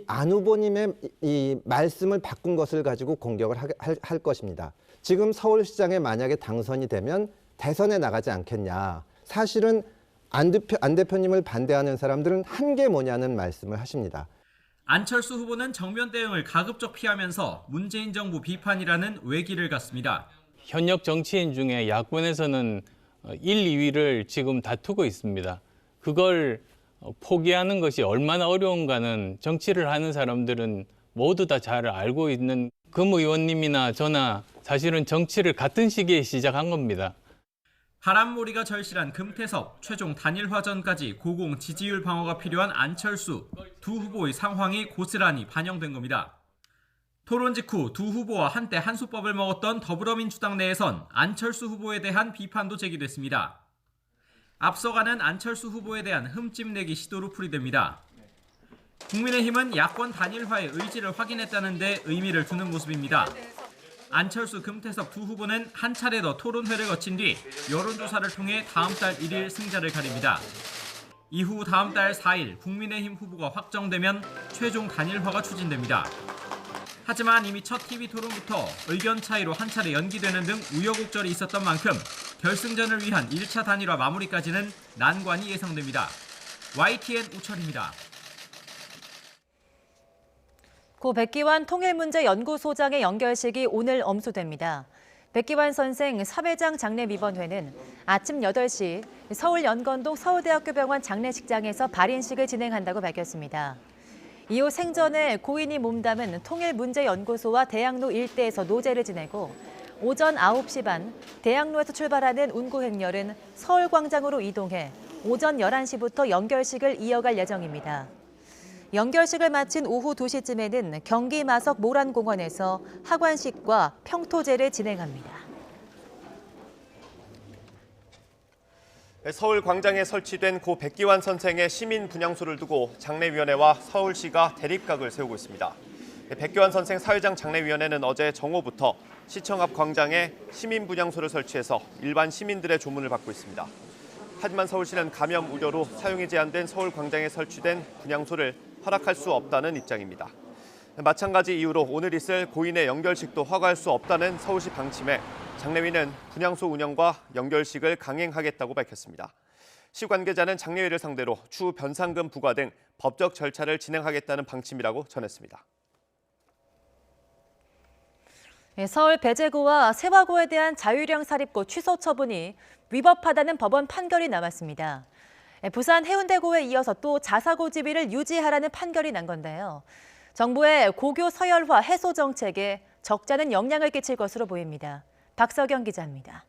안 후보님의 이 말씀을 바꾼 것을 가지고 공격을 할 것입니다. 지금 서울시장에 만약에 당선이 되면 대선에 나가지 않겠냐. 사실은 안 대표님을 반대하는 사람들은 한 게 뭐냐는 말씀을 하십니다. 안철수 후보는 정면 대응을 가급적 피하면서 문재인 정부 비판이라는 외기를 갖습니다. 현역 정치인 중에 야권에서는 1, 2위를 지금 다투고 있습니다. 그걸 포기하는 것이 얼마나 어려운가는 정치를 하는 사람들은 모두 다 잘 알고 있는 금 의원님이나 저나 사실은 정치를 같은 시기에 시작한 겁니다. 바람몰이가 절실한 금태섭, 최종 단일화 전까지 고공 지지율 방어가 필요한 안철수, 두 후보의 상황이 고스란히 반영된 겁니다. 토론 직후 두 후보와 한때 한수법을 먹었던 더불어민주당 내에선 안철수 후보에 대한 비판도 제기됐습니다. 앞서가는 안철수 후보에 대한 흠집내기 시도로 풀이됩니다. 국민의힘은 야권 단일화의 의지를 확인했다는 데 의미를 두는 모습입니다. 안철수, 금태섭 두 후보는 한 차례 더 토론회를 거친 뒤 여론조사를 통해 다음 달 1일 승자를 가립니다. 이후 다음 달 4일 국민의힘 후보가 확정되면 최종 단일화가 추진됩니다. 하지만 이미 첫 TV 토론부터 의견 차이로 한 차례 연기되는 등 우여곡절이 있었던 만큼 결승전을 위한 1차 단일화 마무리까지는 난관이 예상됩니다. YTN 우철입니다. 고 백기환 통일문제연구소장의 연결식이 오늘 엄수됩니다. 백기환 선생 사회장 장례미번회는 아침 8시 서울 연건동 서울대학교 병원 장례식장에서 발인식을 진행한다고 밝혔습니다. 이후 생전에 고인이 몸담은 통일문제연구소와 대학로 일대에서 노제를 지내고 오전 9시 반 대학로에서 출발하는 운구 행렬은 서울광장으로 이동해 오전 11시부터 연결식을 이어갈 예정입니다. 연결식을 마친 오후 2시쯤에는 경기 마석 모란공원에서 하관식과 평토제를 진행합니다. 서울 광장에 설치된 고 백기환 선생의 시민 분향소를 두고 장례위원회와 서울시가 대립각을 세우고 있습니다. 백기환 선생 사회장 장례위원회는 어제 정오부터 시청 앞 광장에 시민 분향소를 설치해서 일반 시민들의 조문을 받고 있습니다. 하지만 서울시는 감염 우려로 사용이 제한된 서울 광장에 설치된 분향소를 허락할 수 없다는 입장입니다. 마찬가지 이유로 오늘 있을 고인의 연결식도 허가할 수 없다는 서울시 방침에 장례위는 분향소 운영과 연결식을 강행하겠다고 밝혔습니다. 시 관계자는 장례위를 상대로 추후 변상금 부과 등 법적 절차를 진행하겠다는 방침이라고 전했습니다. 서울 배제고와 세화고에 대한 자유령 사립고 취소 처분이 위법하다는 법원 판결이 나왔습니다. 부산 해운대고에 이어서 또 자사고 지위를 유지하라는 판결이 난 건데요. 정부의 고교 서열화 해소 정책에 적잖은 영향을 끼칠 것으로 보입니다. 박석영 기자입니다.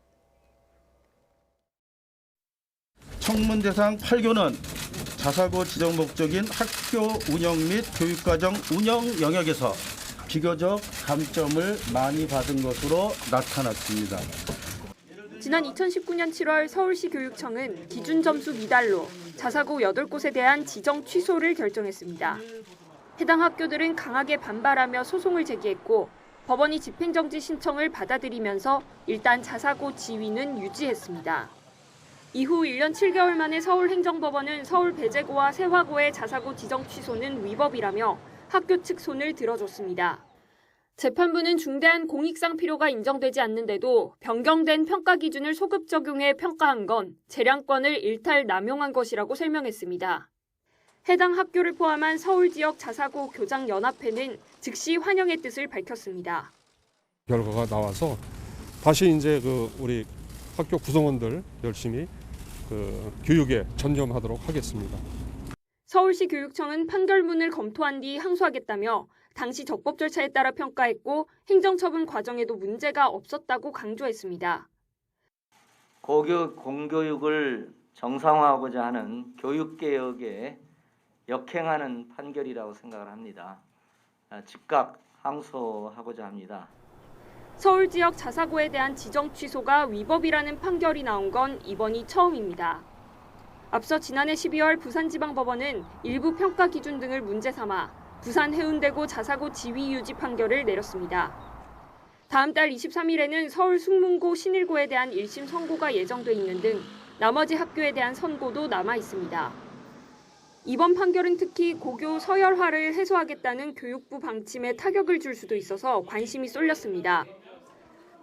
청문 대상 8교는 자사고 지정 목적인 학교 운영 및 교육과정 운영 영역에서 비교적 감점을 많이 받은 것으로 나타났습니다. 지난 2019년 7월 서울시 교육청은 기준 점수 미달로 자사고 8곳에 대한 지정 취소를 결정했습니다. 해당 학교들은 강하게 반발하며 소송을 제기했고 법원이 집행정지 신청을 받아들이면서 일단 자사고 지위는 유지했습니다. 이후 1년 7개월 만에 서울행정법원은 서울 배제고와 세화고의 자사고 지정 취소는 위법이라며 학교 측 손을 들어줬습니다. 재판부는 중대한 공익상 필요가 인정되지 않는데도 변경된 평가 기준을 소급 적용해 평가한 건 재량권을 일탈 남용한 것이라고 설명했습니다. 해당 학교를 포함한 서울 지역 자사고 교장연합회는 즉시 환영의 뜻을 밝혔습니다. 결과가 나와서 다시 이제 우리 학교 구성원들 열심히 교육에 전념하도록 하겠습니다. 서울시 교육청은 판결문을 검토한 뒤 항소하겠다며 당시 적법 절차에 따라 평가했고 행정처분 과정에도 문제가 없었다고 강조했습니다. 고교 공교육을 정상화하고자 하는 교육개혁에 역행하는 판결이라고 생각을 합니다. 즉각 항소하고자 합니다. 서울 지역 자사고에 대한 지정 취소가 위법이라는 판결이 나온 건 이번이 처음입니다. 앞서 지난해 12월 부산지방법원은 일부 평가 기준 등을 문제 삼아 부산 해운대고 자사고 지위 유지 판결을 내렸습니다. 다음 달 23일에는 서울 숭문고 신일고에 대한 1심 선고가 예정돼 있는 등 나머지 학교에 대한 선고도 남아 있습니다. 이번 판결은 특히 고교 서열화를 해소하겠다는 교육부 방침에 타격을 줄 수도 있어서 관심이 쏠렸습니다.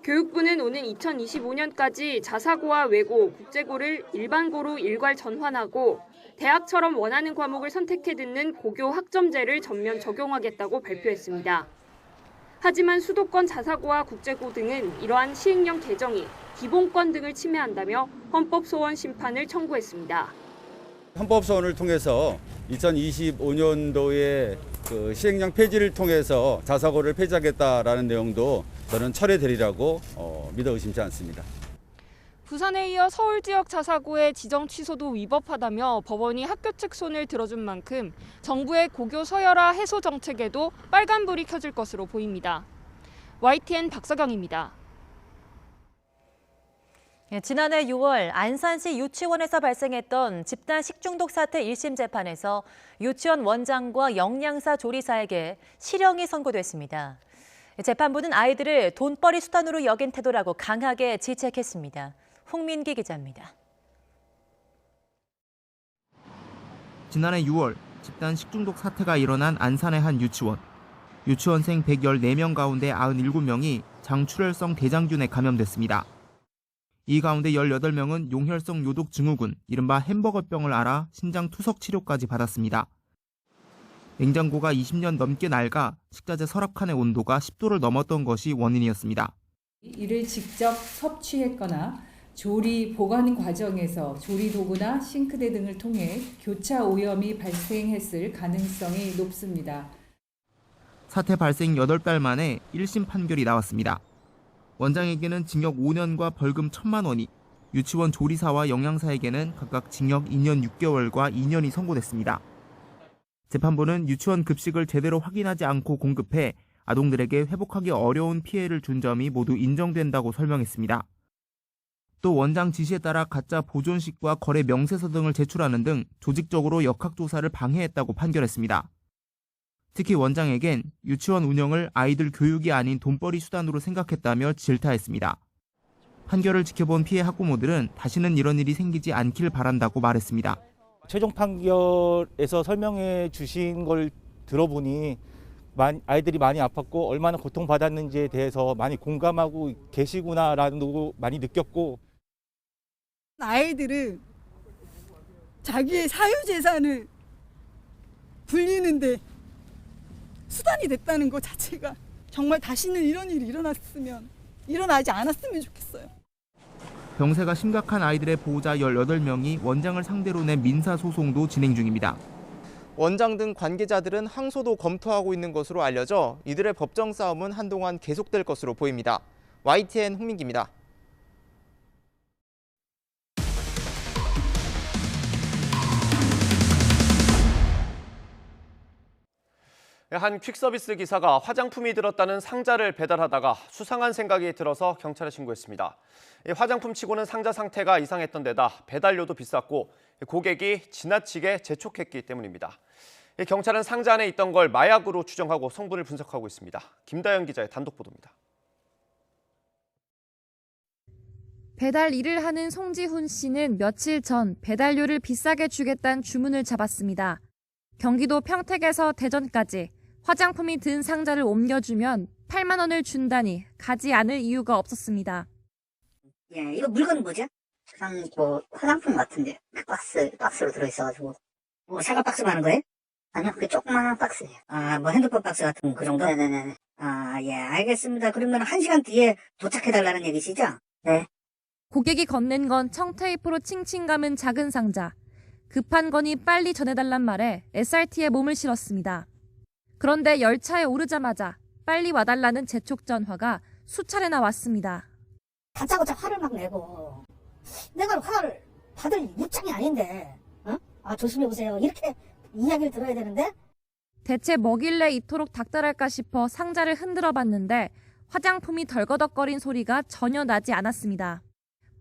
교육부는 오는 2025년까지 자사고와 외고, 국제고를 일반고로 일괄 전환하고 대학처럼 원하는 과목을 선택해 듣는 고교 학점제를 전면 적용하겠다고 발표했습니다. 하지만 수도권 자사고와 국제고 등은 이러한 시행령 개정이 기본권 등을 침해한다며 헌법소원 심판을 청구했습니다. 헌법소원을 통해서 2025년도에 시행령 폐지를 통해서 자사고를 폐지하겠다라는 내용도 저는 철회되리라고 믿어 의심치 않습니다. 부산에 이어 서울 지역 자사고의 지정 취소도 위법하다며 법원이 학교 측 손을 들어준 만큼 정부의 고교 서열화 해소 정책에도 빨간불이 켜질 것으로 보입니다. YTN 박서경입니다. 지난해 6월 안산시 유치원에서 발생했던 집단 식중독 사태 1심 재판에서 유치원 원장과 영양사 조리사에게 실형이 선고됐습니다. 재판부는 아이들을 돈벌이 수단으로 여긴 태도라고 강하게 질책했습니다. 홍민기 기자입니다. 지난해 6월 집단 식중독 사태가 일어난 안산의 한 유치원. 유치원생 114명 가운데 97명이 장출혈성 대장균에 감염됐습니다. 이 가운데 18명은 용혈성 요독 증후군, 이른바 햄버거병을 앓아 신장 투석 치료까지 받았습니다. 냉장고가 20년 넘게 낡아 식자재 서랍칸의 온도가 10도를 넘었던 것이 원인이었습니다. 이를 직접 섭취했거나 조리 보관 과정에서 조리 도구나 싱크대 등을 통해 교차 오염이 발생했을 가능성이 높습니다. 사태 발생 8달 만에 1심 판결이 나왔습니다. 원장에게는 징역 5년과 벌금 1,000만 원이, 유치원 조리사와 영양사에게는 각각 징역 2년 6개월과 2년이 선고됐습니다. 재판부는 유치원 급식을 제대로 확인하지 않고 공급해 아동들에게 회복하기 어려운 피해를 준 점이 모두 인정된다고 설명했습니다. 또 원장 지시에 따라 가짜 보존식과 거래 명세서 등을 제출하는 등 조직적으로 역학조사를 방해했다고 판결했습니다. 특히 원장에겐 유치원 운영을 아이들 교육이 아닌 돈벌이 수단으로 생각했다며 질타했습니다. 판결을 지켜본 피해 학부모들은 다시는 이런 일이 생기지 않길 바란다고 말했습니다. 최종 판결에서 설명해 주신 걸 들어보니 아이들이 많이 아팠고 얼마나 고통받았는지에 대해서 많이 공감하고 계시구나라는 거 많이 느꼈고, 아이들은 자기의 사유재산을 불리는데 수단이 됐다는 것 자체가 정말 다시는 이런 일이 일어나지 않았으면 좋겠어요. 병세가 심각한 아이들의 보호자 18명이 원장을 상대로 낸 민사소송도 진행 중입니다. 원장 등 관계자들은 항소도 검토하고 있는 것으로 알려져 이들의 법정 싸움은 한동안 계속될 것으로 보입니다. YTN 홍민기입니다. 한 퀵서비스 기사가 화장품이 들었다는 상자를 배달하다가 수상한 생각이 들어서 경찰에 신고했습니다. 화장품치고는 상자 상태가 이상했던 데다 배달료도 비쌌고 고객이 지나치게 재촉했기 때문입니다. 경찰은 상자 안에 있던 걸 마약으로 추정하고 성분을 분석하고 있습니다. 김다연 기자의 단독 보도입니다. 배달 일을 하는 송지훈 씨는 며칠 전 배달료를 비싸게 주겠다는 주문을 잡았습니다. 경기도 평택에서 대전까지 화장품이 든 상자를 옮겨주면 8만 원을 준다니 가지 않을 이유가 없었습니다. 예, 이거 물건은 뭐죠? 화장품 같은데 박스로 들어있어가지고. 사과 박스 말하는 거예요? 아니요, 그 조그마한 박스예요. 핸드폰 박스 같은 그 정도? 네네네. 예, 알겠습니다. 그러면 1시간 뒤에 도착해달라는 얘기시죠? 네. 고객이 건넨 건 청테이프로 칭칭 감은 작은 상자. 급한 거니 빨리 전해달란 말에 SRT에 몸을 실었습니다. 그런데 열차에 오르자마자 빨리 와달라는 재촉 전화가 수차례나 왔습니다. 다짜고짜 화를 막 내고, 내가 화를 받을 입장이 아닌데, 조심해보세요. 이렇게 이야기를 들어야 되는데? 대체 뭐길래 이토록 닥달할까 싶어 상자를 흔들어 봤는데 화장품이 덜거덕거린 소리가 전혀 나지 않았습니다.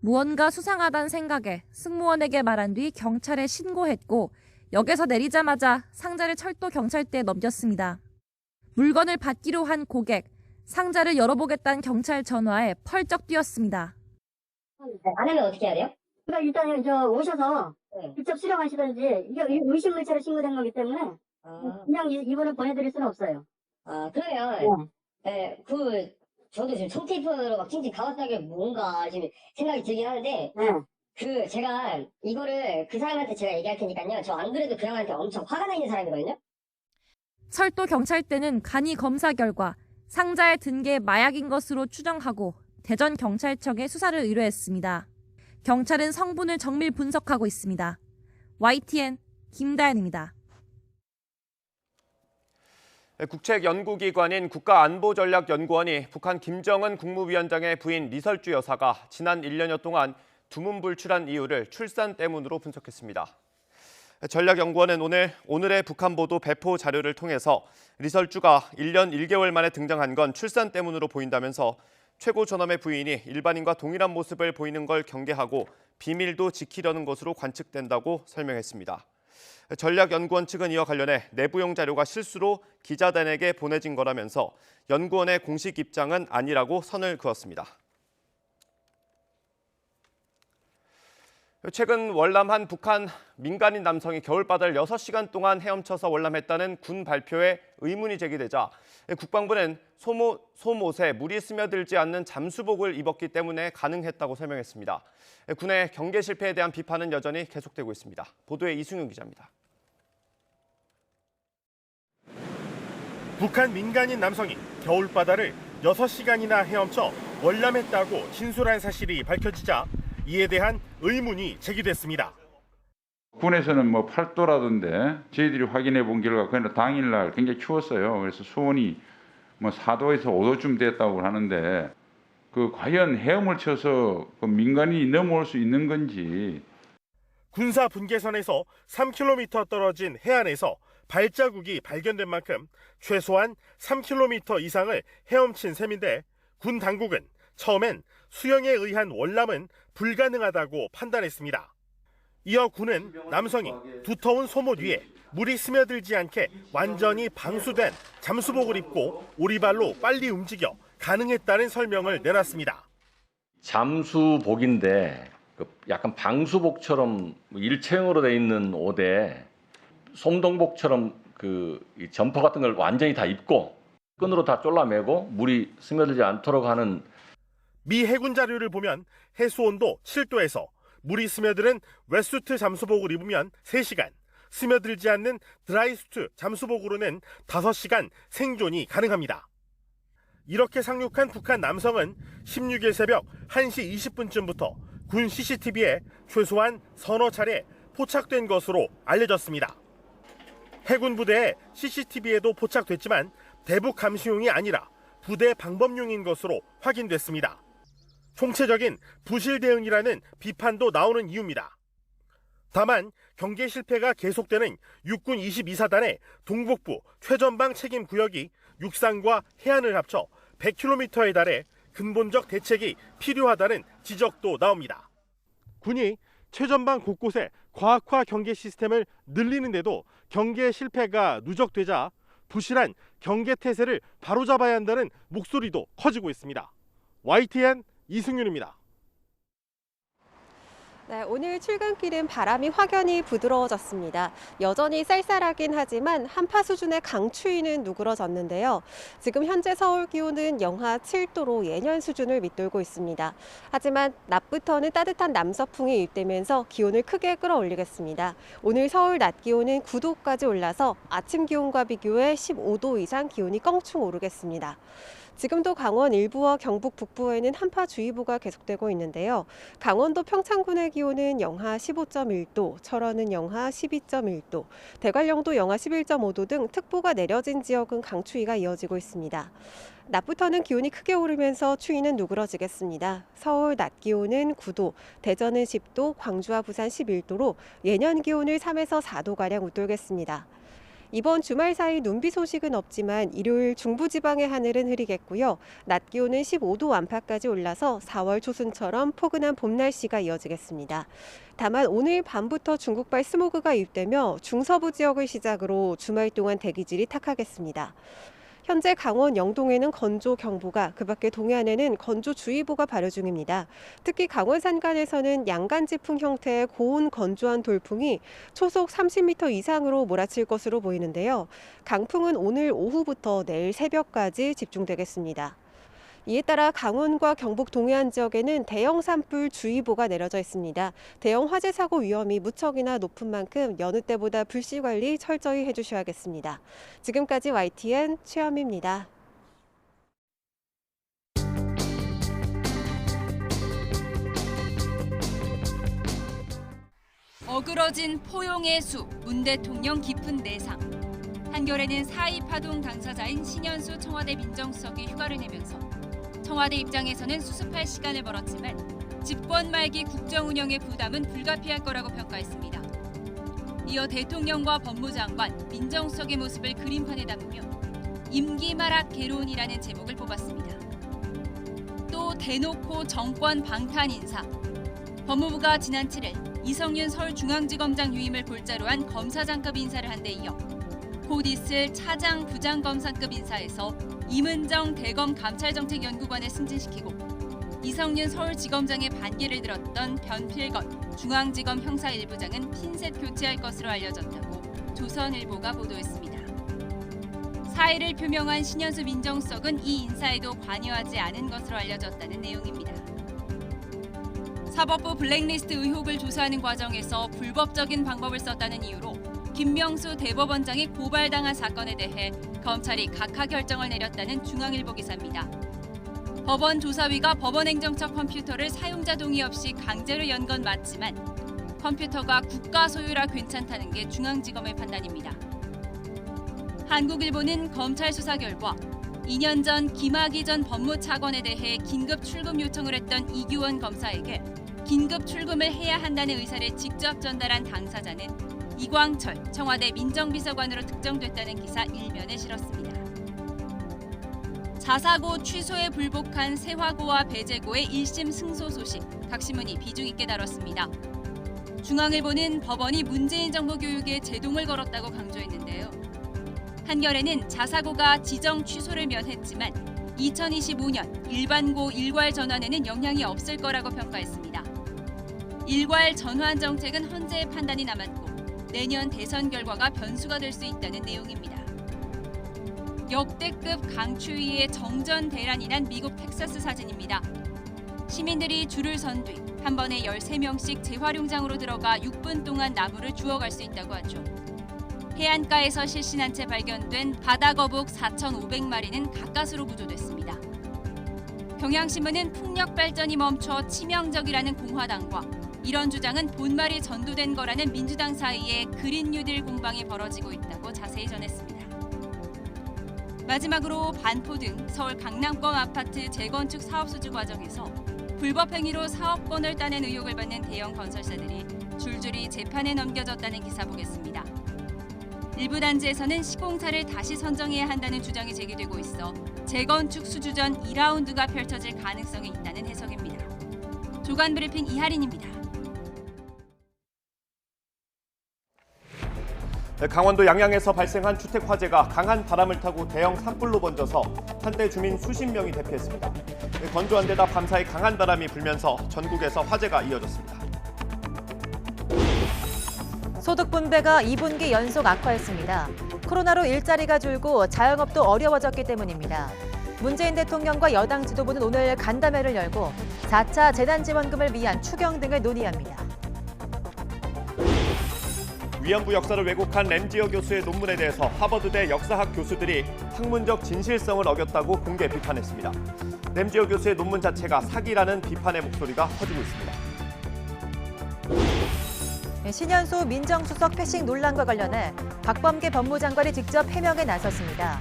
무언가 수상하다는 생각에 승무원에게 말한 뒤 경찰에 신고했고 역에서 내리자마자 상자를 철도 경찰대에 넘겼습니다. 물건을 받기로 한 고객, 상자를 열어보겠다는 경찰 전화에 펄쩍 뛰었습니다. 안 하면 어떻게 해야 돼요? 그러니까 일단 오셔서 직접 수령하시든지, 이게 의심물체로 신고된 거기 때문에 그냥 이분을 보내드릴 수는 없어요. 그러면 저도 지금 청테이프로 막 칭칭 감았다는 게 뭔가 지금 생각이 들긴 하는데, 제가 이거를 그 사람한테 제가 얘기할 테니까요. 저 안 그래도 그 사람한테 엄청 화가 나 있는 사람이거든요. 철도 경찰대는 간이 검사 결과 상자에 든 게 마약인 것으로 추정하고 대전 경찰청에 수사를 의뢰했습니다. 경찰은 성분을 정밀 분석하고 있습니다. YTN 김다연입니다. 국책연구기관인 국가안보전략연구원이 북한 김정은 국무위원장의 부인 리설주 여사가 지난 1년여 동안 두문불출한 이유를 출산 때문으로 분석했습니다. 전략연구원은 오늘의 북한보도 배포 자료를 통해서 리설주가 1년 1개월 만에 등장한 건 출산 때문으로 보인다면서 최고 존엄의 부인이 일반인과 동일한 모습을 보이는 걸 경계하고 비밀도 지키려는 것으로 관측된다고 설명했습니다. 전략연구원 측은 이와 관련해 내부용 자료가 실수로 기자단에게 보내진 거라면서 연구원의 공식 입장은 아니라고 선을 그었습니다. 최근 월남 한 북한 민간인 남성이 겨울바다를 6시간 동안 헤엄쳐서 월남했다는 군 발표에 의문이 제기되자 국방부는 소못에 물이 스며들지 않는 잠수복을 입었기 때문에 가능했다고 설명했습니다. 군의 경계 실패에 대한 비판은 여전히 계속되고 있습니다. 보도에 이승윤 기자입니다. 북한 민간인 남성이 겨울바다를 6시간이나 헤엄쳐 월남했다고 진술한 사실이 밝혀지자 이에 대한 의문이 제기됐습니다. 군에서는 뭐 8도라던데 저희들이 확인해 본 결과 그날 당일날 굉장히 추웠어요. 그래서 수온이 뭐 4도에서 5도쯤 됐다고 하는데 그 과연 헤엄을 쳐서 그 민간인이 넘어올 수 있는 건지. 군사 분계선에서 3km 떨어진 해안에서 발자국이 발견된 만큼 최소한 3km 이상을 헤엄친 셈인데 군 당국은 처음엔 수영에 의한 월남은 불가능하다고 판단했습니다. 이어 군은 남성이 두터운 소못 위에 물이 스며들지 않게 완전히 방수된 잠수복을 입고 오리발로 빨리 움직여 가능했다는 설명을 내놨습니다. 잠수복인데 약간 방수복처럼 일체형으로 돼 있는 옷에 솜동복처럼 이 점퍼 같은 걸 완전히 다 입고 끈으로 다 졸라매고 물이 스며들지 않도록 하는. 미 해군 자료를 보면 해수온도 7도에서 물이 스며드는 웨트수트 잠수복을 입으면 3시간, 스며들지 않는 드라이수트 잠수복으로는 5시간 생존이 가능합니다. 이렇게 상륙한 북한 남성은 16일 새벽 1시 20분쯤부터 군 CCTV에 최소한 서너 차례 포착된 것으로 알려졌습니다. 해군 부대의 CCTV에도 포착됐지만 대북 감시용이 아니라 부대 방법용인 것으로 확인됐습니다. 총체적인 부실 대응이라는 비판도 나오는 이유입니다. 다만 경계 실패가 계속되는 육군 22사단의 동북부 최전방 책임 구역이 육상과 해안을 합쳐 100km에 달해 근본적 대책이 필요하다는 지적도 나옵니다. 군이 최전방 곳곳에 과학화 경계 시스템을 늘리는데도 경계 실패가 누적되자 부실한 경계 태세를 바로잡아야 한다는 목소리도 커지고 있습니다. YTN 이승윤입니다. 네, 오늘 출근길은 바람이 확연히 부드러워졌습니다. 여전히 쌀쌀하긴 하지만 한파 수준의 강추위는 누그러졌는데요. 지금 현재 서울 기온은 영하 7도로 예년 수준을 밑돌고 있습니다. 하지만 낮부터는 따뜻한 남서풍이 유입되면서 기온을 크게 끌어올리겠습니다. 오늘 서울 낮 기온은 9도까지 올라서 아침 기온과 비교해 15도 이상 기온이 껑충 오르겠습니다. 지금도 강원 일부와 경북 북부에는 한파주의보가 계속되고 있는데요. 강원도 평창군의 기온은 영하 15.1도, 철원은 영하 12.1도, 대관령도 영하 11.5도 등 특보가 내려진 지역은 강추위가 이어지고 있습니다. 낮부터는 기온이 크게 오르면서 추위는 누그러지겠습니다. 서울 낮 기온은 9도, 대전은 10도, 광주와 부산 11도로 예년 기온을 3에서 4도가량 웃돌겠습니다. 이번 주말 사이 눈비 소식은 없지만 일요일 중부지방의 하늘은 흐리겠고요. 낮 기온은 15도 안팎까지 올라서 4월 초순처럼 포근한 봄 날씨가 이어지겠습니다. 다만 오늘 밤부터 중국발 스모그가 유입되며 중서부 지역을 시작으로 주말 동안 대기질이 탁하겠습니다. 현재 강원 영동에는 건조경보가, 그밖에 동해안에는 건조주의보가 발효 중입니다. 특히 강원 산간에서는 양간지풍 형태의 고온 건조한 돌풍이 초속 30m 이상으로 몰아칠 것으로 보이는데요. 강풍은 오늘 오후부터 내일 새벽까지 집중되겠습니다. 이에 따라 강원과 경북 동해안 지역에는 대형 산불 주의보가 내려져 있습니다. 대형 화재 사고 위험이 무척이나 높은 만큼 여느 때보다 불씨 관리 철저히 해주셔야겠습니다. 지금까지 YTN 최현미입니다. 어그러진 포용의 숲, 문 대통령 깊은 내상. 한겨레는 4.2 파동 당사자인 신현수 청와대 민정수석이 휴가를 내면서 청와대 입장에서는 수습할 시간을 벌었지만 집권 말기 국정 운영의 부담은 불가피할 거라고 평가했습니다. 이어 대통령과 법무장관, 민정수석의 모습을 그림판에 담으며 임기 말악 개론이라는 제목을 뽑았습니다. 또 대놓고 정권 방탄 인사. 법무부가 지난 7일 이성윤 서울중앙지검장 유임을 골자로 한 검사장급 인사를 한 데 이어 곧 있을 차장 부장검사급 인사에서 임은정 대검 감찰정책연구관을 승진시키고 이성윤 서울지검장의 반기를 들었던 변필건 중앙지검 형사 1부장은 핀셋 교체할 것으로 알려졌다고 조선일보가 보도했습니다. 사의를 표명한 신현수 민정수석은 이 인사에도 관여하지 않은 것으로 알려졌다는 내용입니다. 사법부 블랙리스트 의혹을 조사하는 과정에서 불법적인 방법을 썼다는 이유로 김명수 대법원장이 고발당한 사건에 대해 검찰이 각하 결정을 내렸다는 중앙일보 기사입니다. 법원 조사위가 법원행정처 컴퓨터를 사용자 동의 없이 강제로 연 건 맞지만 컴퓨터가 국가 소유라 괜찮다는 게 중앙지검의 판단입니다. 한국일보는 검찰 수사 결과 2년 전 김학의 전 법무차관에 대해 긴급 출금 요청을 했던 이규원 검사에게 긴급 출금을 해야 한다는 의사를 직접 전달한 당사자는 이광철 청와대 민정비서관으로 특정됐다는 기사 1면에 실었습니다. 자사고 취소에 불복한 세화고와 배제고의 1심 승소 소식, 각 신문이 비중 있게 다뤘습니다. 중앙일보는 법원이 문재인 정부 교육에 제동을 걸었다고 강조했는데요. 한겨레는 자사고가 지정 취소를 면했지만 2025년 일반고 일괄 전환에는 영향이 없을 거라고 평가했습니다. 일괄 전환 정책은 헌재의 판단이 남았고 내년 대선 결과가 변수가 될 수 있다는 내용입니다. 역대급 강추위에 정전 대란이 난 미국 텍사스 사진입니다. 시민들이 줄을 선 뒤 한 번에 13명씩 재활용장으로 들어가 6분 동안 나무를 주워갈 수 있다고 하죠. 해안가에서 실신한 채 발견된 바다거북 4,500마리는 가까스로 구조됐습니다. 경향신문은 풍력 발전이 멈춰 치명적이라는 공화당과 이런 주장은 본말이 전도된 거라는 민주당 사이에 그린 뉴딜 공방이 벌어지고 있다고 자세히 전했습니다. 마지막으로 반포 등 서울 강남권 아파트 재건축 사업 수주 과정에서 불법 행위로 사업권을 따낸 의혹을 받는 대형 건설사들이 줄줄이 재판에 넘겨졌다는 기사 보겠습니다. 일부 단지에서는 시공사를 다시 선정해야 한다는 주장이 제기되고 있어 재건축 수주전 2라운드가 펼쳐질 가능성이 있다는 해석입니다. 조간 브리핑 이하린입니다. 강원도 양양에서 발생한 주택 화재가 강한 바람을 타고 대형 산불로 번져서 한때 주민 수십 명이 대피했습니다. 건조한 데다 밤사이 강한 바람이 불면서 전국에서 화재가 이어졌습니다. 소득 분배가 2분기 연속 악화했습니다. 코로나로 일자리가 줄고 자영업도 어려워졌기 때문입니다. 문재인 대통령과 여당 지도부는 오늘 간담회를 열고 4차 재난지원금을 위한 추경 등을 논의합니다. 위안부 역사를 왜곡한 램지어 교수의 논문에 대해서 하버드대 역사학 교수들이 학문적 진실성을 어겼다고 공개 비판했습니다. 램지어 교수의 논문 자체가 사기라는 비판의 목소리가 커지고 있습니다. 신현수 민정수석 패싱 논란과 관련해 박범계 법무장관이 직접 해명에 나섰습니다.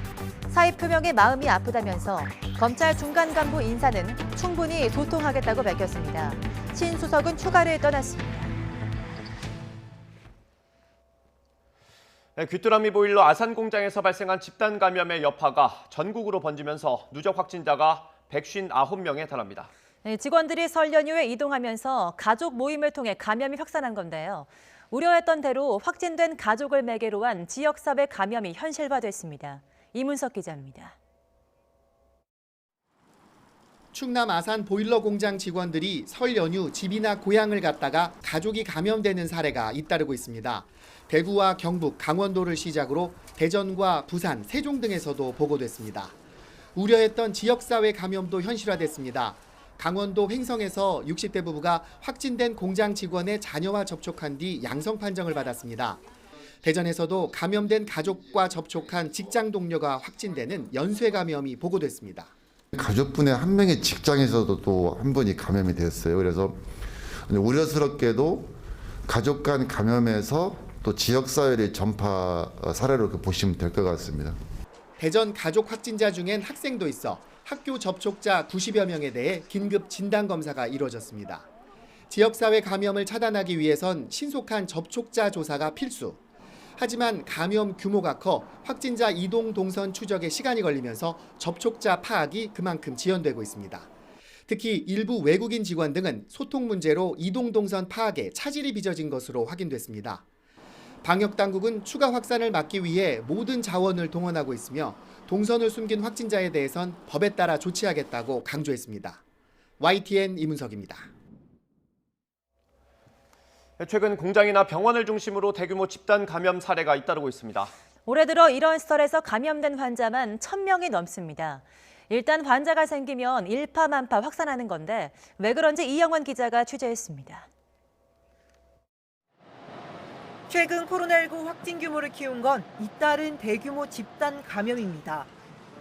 사의 표명에 마음이 아프다면서 검찰 중간 간부 인사는 충분히 소통하겠다고 밝혔습니다. 신 수석은 휴가를 떠났습니다. 귀뚜라미 보일러 아산 공장에서 발생한 집단 감염의 여파가 전국으로 번지면서 누적 확진자가 159명에 달합니다. 직원들이 설 연휴에 이동하면서 가족 모임을 통해 감염이 확산한 건데요. 우려했던 대로 확진된 가족을 매개로 한 지역사회 감염이 현실화됐습니다. 이문석 기자입니다. 충남 아산 보일러 공장 직원들이 설 연휴 집이나 고향을 갔다가 가족이 감염되는 사례가 잇따르고 있습니다. 대구와 경북, 강원도를 시작으로 대전과 부산, 세종 등에서도 보고됐습니다. 우려했던 지역사회 감염도 현실화됐습니다. 강원도 횡성에서 60대 부부가 확진된 공장 직원의 자녀와 접촉한 뒤 양성 판정을 받았습니다. 대전에서도 감염된 가족과 접촉한 직장 동료가 확진되는 연쇄 감염이 보고됐습니다. 가족분의 한 명의 직장에서도 또 한 분이 감염이 됐어요. 그래서 우려스럽게도 가족 간 감염에서 또 지역사회의 전파 사례로 보시면 될 것 같습니다. 대전 가족 확진자 중엔 학생도 있어 학교 접촉자 90여 명에 대해 긴급 진단검사가 이루어졌습니다. 지역사회 감염을 차단하기 위해선 신속한 접촉자 조사가 필수. 하지만 감염 규모가 커 확진자 이동 동선 추적에 시간이 걸리면서 접촉자 파악이 그만큼 지연되고 있습니다. 특히 일부 외국인 직원 등은 소통 문제로 이동 동선 파악에 차질이 빚어진 것으로 확인됐습니다. 방역당국은 추가 확산을 막기 위해 모든 자원을 동원하고 있으며 동선을 숨긴 확진자에 대해선 법에 따라 조치하겠다고 강조했습니다. YTN 이문석입니다. 최근 공장이나 병원을 중심으로 대규모 집단 감염 사례가 잇따르고 있습니다. 올해 들어 이런 시설에서 감염된 환자만 1,000명이 넘습니다. 일단 환자가 생기면 일파만파 확산하는 건데 왜 그런지 이영원 기자가 취재했습니다. 최근 코로나19 확진 규모를 키운 건 잇따른 대규모 집단 감염입니다.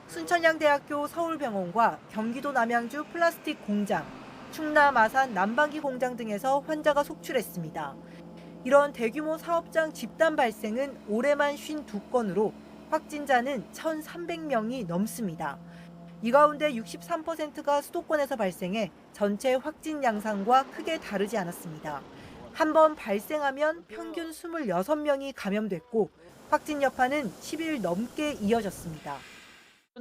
순천향대학교 서울병원과 경기도 남양주 플라스틱 공장, 충남 아산 남방기 공장 등에서 환자가 속출했습니다. 이런 대규모 사업장 집단 발생은 올해만 52건으로 확진자는 1,300명이 넘습니다. 이 가운데 63%가 수도권에서 발생해 전체 확진 양상과 크게 다르지 않았습니다. 한 번 발생하면 평균 26명이 감염됐고 확진 여파는 10일 넘게 이어졌습니다.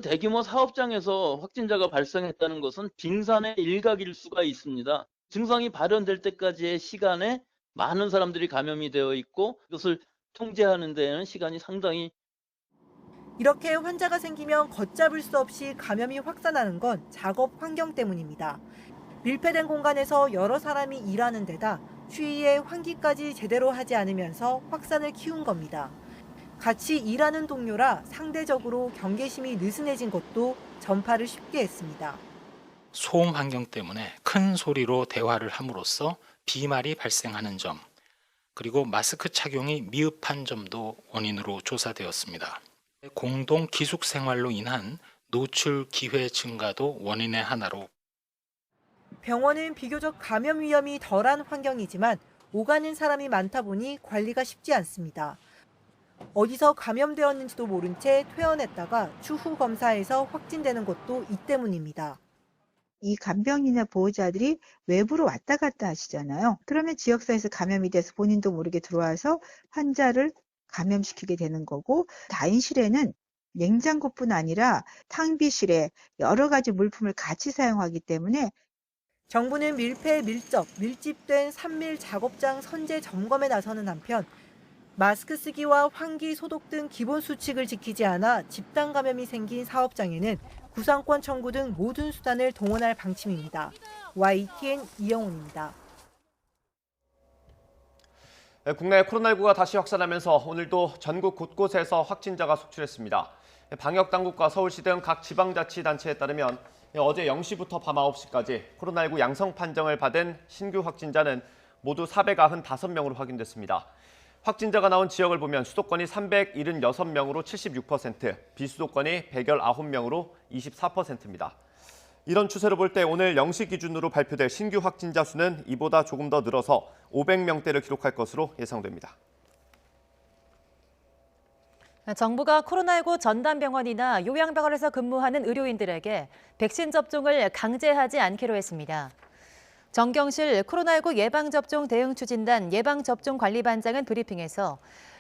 대규모 사업장에서 확진자가 발생했다는 것은 빙산의 일각일 수가 있습니다. 증상이 발현될 때까지의 시간에 많은 사람들이 감염이 되어 있고 이것을 통제하는 데에는 시간이 상당히 이렇게 환자가 생기면 걷잡을 수 없이 감염이 확산하는 건 작업 환경 때문입니다. 밀폐된 공간에서 여러 사람이 일하는 데다 추위에 환기까지 제대로 하지 않으면서 확산을 키운 겁니다. 같이 일하는 동료라 상대적으로 경계심이 느슨해진 것도 전파를 쉽게 했습니다. 소음 환경 때문에 큰 소리로 대화를 함으로써 비말이 발생하는 점, 그리고 마스크 착용이 미흡한 점도 원인으로 조사되었습니다. 공동 기숙 생활로 인한 노출 기회 증가도 원인의 하나로 병원은 비교적 감염 위험이 덜한 환경이지만 오가는 사람이 많다 보니 관리가 쉽지 않습니다. 어디서 감염되었는지도 모른 채 퇴원했다가 추후 검사에서 확진되는 것도 이 때문입니다. 이 간병인이나 보호자들이 외부로 왔다 갔다 하시잖아요. 그러면 지역사회에서 감염이 돼서 본인도 모르게 들어와서 환자를 감염시키게 되는 거고, 다인실에는 냉장고뿐 아니라 탕비실에 여러 가지 물품을 같이 사용하기 때문에 정부는 밀폐, 밀접, 밀집된 산밀 작업장 선제 점검에 나서는 한편 마스크 쓰기와 환기, 소독 등 기본 수칙을 지키지 않아 집단 감염이 생긴 사업장에는 구상권 청구 등 모든 수단을 동원할 방침입니다. YTN 이영훈입니다. 국내 코로나19가 다시 확산하면서 오늘도 전국 곳곳에서 확진자가 속출했습니다. 방역당국과 서울시 등 각 지방자치단체에 따르면 어제 0시부터 밤 9시까지 코로나19 양성 판정을 받은 신규 확진자는 모두 495명으로 확인됐습니다. 확진자가 나온 지역을 보면 수도권이 376명으로 76%, 비수도권이 119명으로 24%입니다. 이런 추세로 볼 때 오늘 0시 기준으로 발표될 신규 확진자 수는 이보다 조금 더 늘어서 500명대를 기록할 것으로 예상됩니다. 정부가 코로나19 전담병원이나 요양병원에서 근무하는 의료인들에게 백신 접종을 강제하지 않기로 했습니다. 정경실 코로나19 예방접종 대응추진단 예방접종관리반장은 브리핑에서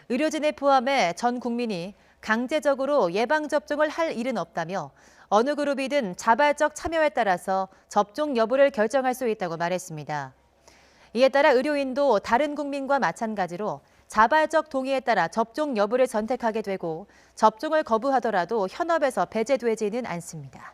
의료진을 포함해 전 국민이 강제적으로 예방접종을 할 일은 없다며 어느 그룹이든 자발적 참여에 따라서 접종 여부를 결정할 수 있다고 말했습니다. 이에 따라 의료인도 다른 국민과 마찬가지로 자발적 동의에 따라 접종 여부를 선택하게 되고 접종을 거부하더라도 현업에서 배제되지는 않습니다.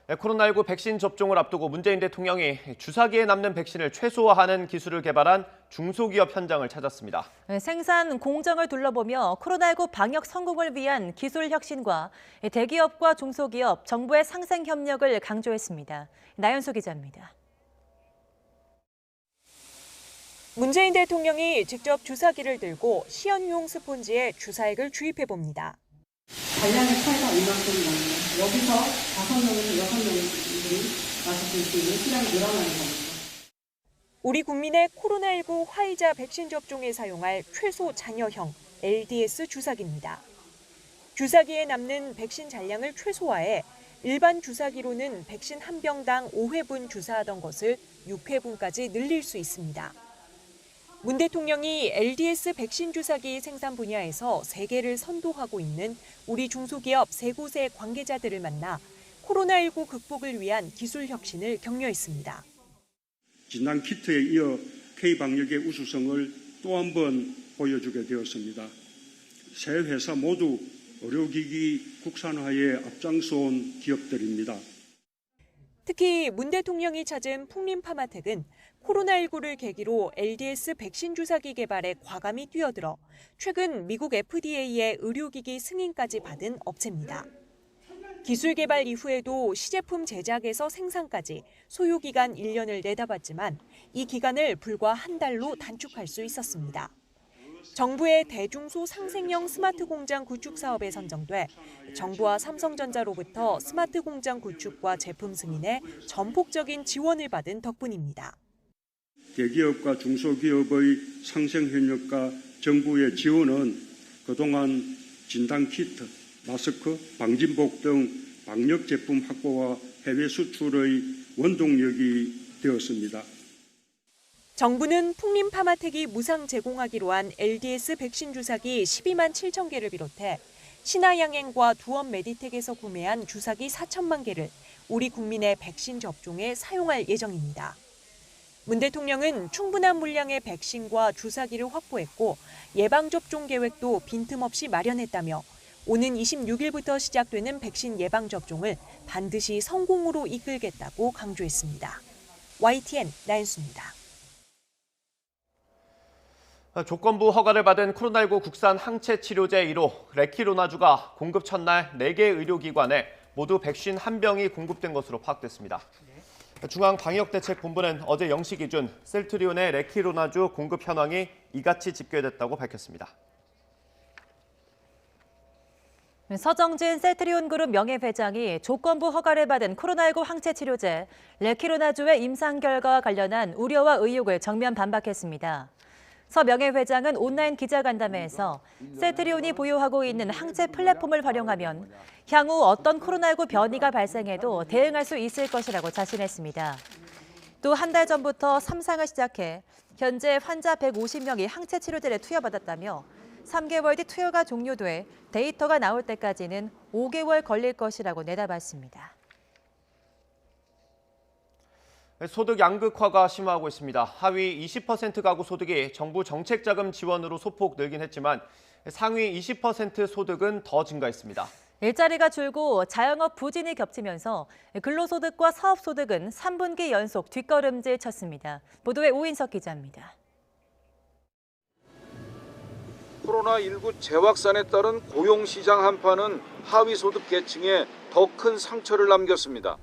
코로나19 백신 접종을 앞두고 문재인 대통령이 주사기에 남는 백신을 최소화하는 기술을 개발한 중소기업 현장을 찾았습니다. 생산 공정을 둘러보며 코로나19 방역 성공을 위한 기술 혁신과 대기업과 중소기업, 정부의 상생 협력을 강조했습니다. 나연수 기자입니다. 문재인 대통령이 직접 주사기를 들고 시연용 스폰지에 주사액을 주입해봅니다. 관량의 차이가 이만큼 나요. 여기서 5명에서 6명이 마실 수 있는 시간이 늘어나는 겁니다. 우리 국민의 코로나19 화이자 백신 접종에 사용할 최소 잔여형 LDS 주사기입니다. 주사기에 남는 백신 잔량을 최소화해 일반 주사기로는 백신 한 병당 5회분 주사하던 것을 6회분까지 늘릴 수 있습니다. 문 대통령이 LDS 백신 주사기 생산 분야에서 세계를 선도하고 있는 우리 중소기업 3곳의 관계자들을 만나 코로나19 극복을 위한 기술 혁신을 격려했습니다. 진단 키트에 이어 K방역의 우수성을 또 한 번 보여주게 되었습니다. 세 회사 모두 의료기기 국산화에 앞장서온 기업들입니다. 특히 문 대통령이 찾은 풍림파마텍은 코로나19를 계기로 LDS 백신 주사기 개발에 과감히 뛰어들어 최근 미국 FDA의 의료기기 승인까지 받은 업체입니다. 기술 개발 이후에도 시제품 제작에서 생산까지 소요 기간 1년을 내다봤지만 이 기간을 불과 한 달로 단축할 수 있었습니다. 정부의 대중소 상생형 스마트 공장 구축 사업에 선정돼 정부와 삼성전자로부터 스마트 공장 구축과 제품 승인에 전폭적인 지원을 받은 덕분입니다. 대기업과 중소기업의 상생 협력과 정부의 지원은 그동안 진단키트, 마스크, 방진복 등 방역 제품 확보와 해외 수출의 원동력이 되었습니다. 정부는 풍림 파마텍이 무상 제공하기로 한 LDS 백신 주사기 12만 7천 개를 비롯해 신한양행과 두원 메디텍에서 구매한 주사기 4천만 개를 우리 국민의 백신 접종에 사용할 예정입니다. 문 대통령은 충분한 물량의 백신과 주사기를 확보했고 예방접종 계획도 빈틈없이 마련했다며 오는 26일부터 시작되는 백신 예방접종을 반드시 성공으로 이끌겠다고 강조했습니다. YTN 나연수입니다. 조건부 허가를 받은 코로나19 국산 항체 치료제 1호 레키로나주가 공급 첫날 4개 의료기관에 모두 백신 1병이 공급된 것으로 파악됐습니다. 중앙방역대책본부는 어제 0시 기준 셀트리온의 레키로나주 공급 현황이 이같이 집계됐다고 밝혔습니다. 서정진 셀트리온그룹 명예회장이 조건부 허가를 받은 코로나19 항체 치료제 레키로나주의 임상 결과와 관련한 우려와 의혹을 정면 반박했습니다. 서 명예회장은 온라인 기자간담회에서 셀트리온이 보유하고 있는 항체 플랫폼을 활용하면 향후 어떤 코로나19 변이가 발생해도 대응할 수 있을 것이라고 자신했습니다. 또 한 달 전부터 3상을 시작해 현재 환자 150명이 항체 치료제를 투여받았다며 3개월 뒤 투여가 종료돼 데이터가 나올 때까지는 5개월 걸릴 것이라고 내다봤습니다. 소득 양극화가 심화하고 있습니다. 하위 20% 가구 소득이 정부 정책자금 지원으로 소폭 늘긴 했지만 상위 20% 소득은 더 증가했습니다. 일자리가 줄고 자영업 부진이 겹치면서 근로소득과 사업소득은 3분기 연속 뒷걸음질 쳤습니다. 보도에 오인석 기자입니다. 코로나19 재확산에 따른 고용시장 한파는 하위소득 계층에 더 큰 상처를 남겼습니다.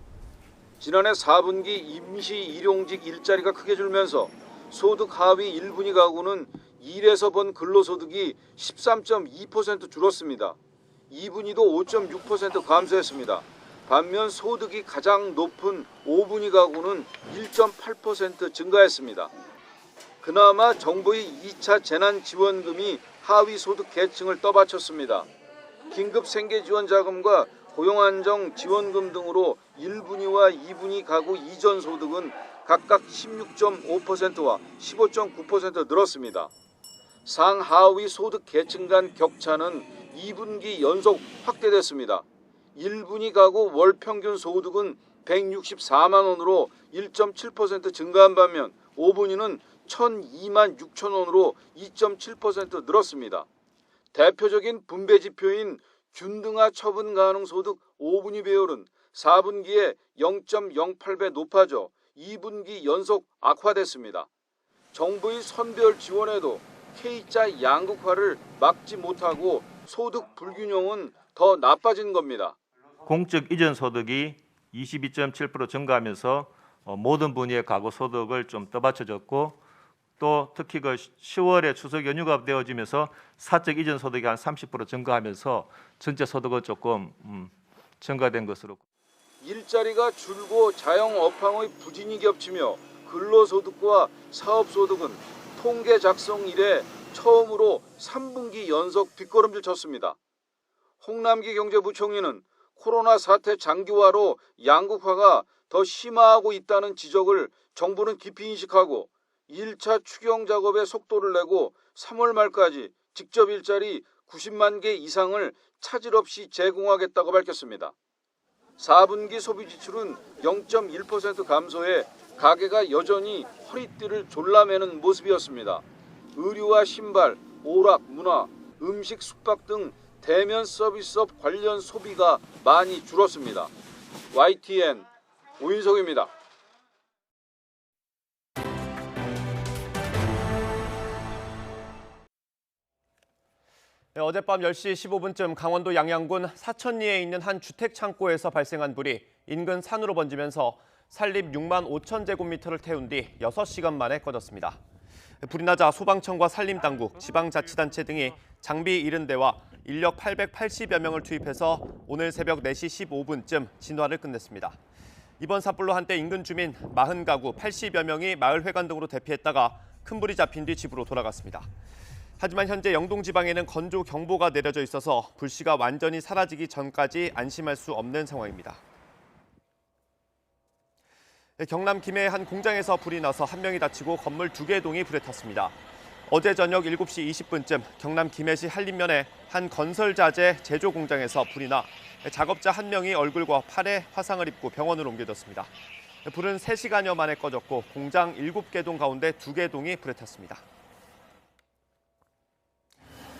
지난해 4분기 임시 일용직 일자리가 크게 줄면서 소득 하위 1분위 가구는 일에서 번 근로소득이 13.2% 줄었습니다. 2분위도 5.6% 감소했습니다. 반면 소득이 가장 높은 5분위 가구는 1.8% 증가했습니다. 그나마 정부의 2차 재난지원금이 하위소득 계층을 떠받쳤습니다. 긴급 생계지원자금과 고용안정지원금 등으로 1분위와 2분위 가구 이전 소득은 각각 16.5%와 15.9% 늘었습니다. 상하위 소득 계층 간 격차는 2분기 연속 확대됐습니다. 1분위 가구 월 평균 소득은 164만 원으로 1.7% 증가한 반면 5분위는 1,002만 6천 원으로 2.7% 늘었습니다. 대표적인 분배 지표인 균등화 처분 가능 소득 5분위 배율은 4분기에 0.08배 높아져 2분기 연속 악화됐습니다. 정부의 선별 지원에도 K자 양극화를 막지 못하고 소득 불균형은 더 나빠진 겁니다. 공적 이전 소득이 22.7% 증가하면서 모든 분야의 가구 소득을 좀 떠받쳐줬고 또 특히 그 10월에 추석 연휴가 되어지면서 사적 이전 소득이 한 30% 증가하면서 전체 소득은 조금 증가된 것으로. 일자리가 줄고 자영업황의 부진이 겹치며 근로소득과 사업소득은 통계 작성 이래 처음으로 3분기 연속 뒷걸음질 쳤습니다. 홍남기 경제부총리는 코로나 사태 장기화로 양극화가 더 심화하고 있다는 지적을 정부는 깊이 인식하고 1차 추경 작업에 속도를 내고 3월 말까지 직접 일자리 90만 개 이상을 차질 없이 제공하겠다고 밝혔습니다. 4분기 소비 지출은 0.1% 감소해 가계가 여전히 허리띠를 졸라매는 모습이었습니다. 의류와 신발, 오락, 문화, 음식, 숙박 등 대면 서비스업 관련 소비가 많이 줄었습니다. YTN 오인석입니다. 어젯밤 10시 15분쯤 강원도 양양군 사천리에 있는 한 주택 창고에서 발생한 불이 인근 산으로 번지면서 산립 6만 5천 제곱미터를 태운 뒤 6시간 만에 꺼졌습니다. 불이 나자 소방청과 산림당국, 지방자치단체 등이 장비 70대와 인력 880여 명을 투입해서 오늘 새벽 4시 15분쯤 진화를 끝냈습니다. 이번 산불로 한때 인근 주민 40가구 80여 명이 마을 회관 등으로 대피했다가 큰 불이 잡힌 뒤 집으로 돌아갔습니다. 하지만 현재 영동 지방에는 건조 경보가 내려져 있어서 불씨가 완전히 사라지기 전까지 안심할 수 없는 상황입니다. 경남 김해의 한 공장에서 불이 나서 한 명이 다치고 건물 2개 동이 불에 탔습니다. 어제 저녁 7시 20분쯤 경남 김해시 한림면의 한 건설자재 제조 공장에서 불이 나 작업자 한 명이 얼굴과 팔에 화상을 입고 병원으로 옮겨졌습니다. 불은 3시간여 만에 꺼졌고 공장 7개 동 가운데 2개 동이 불에 탔습니다.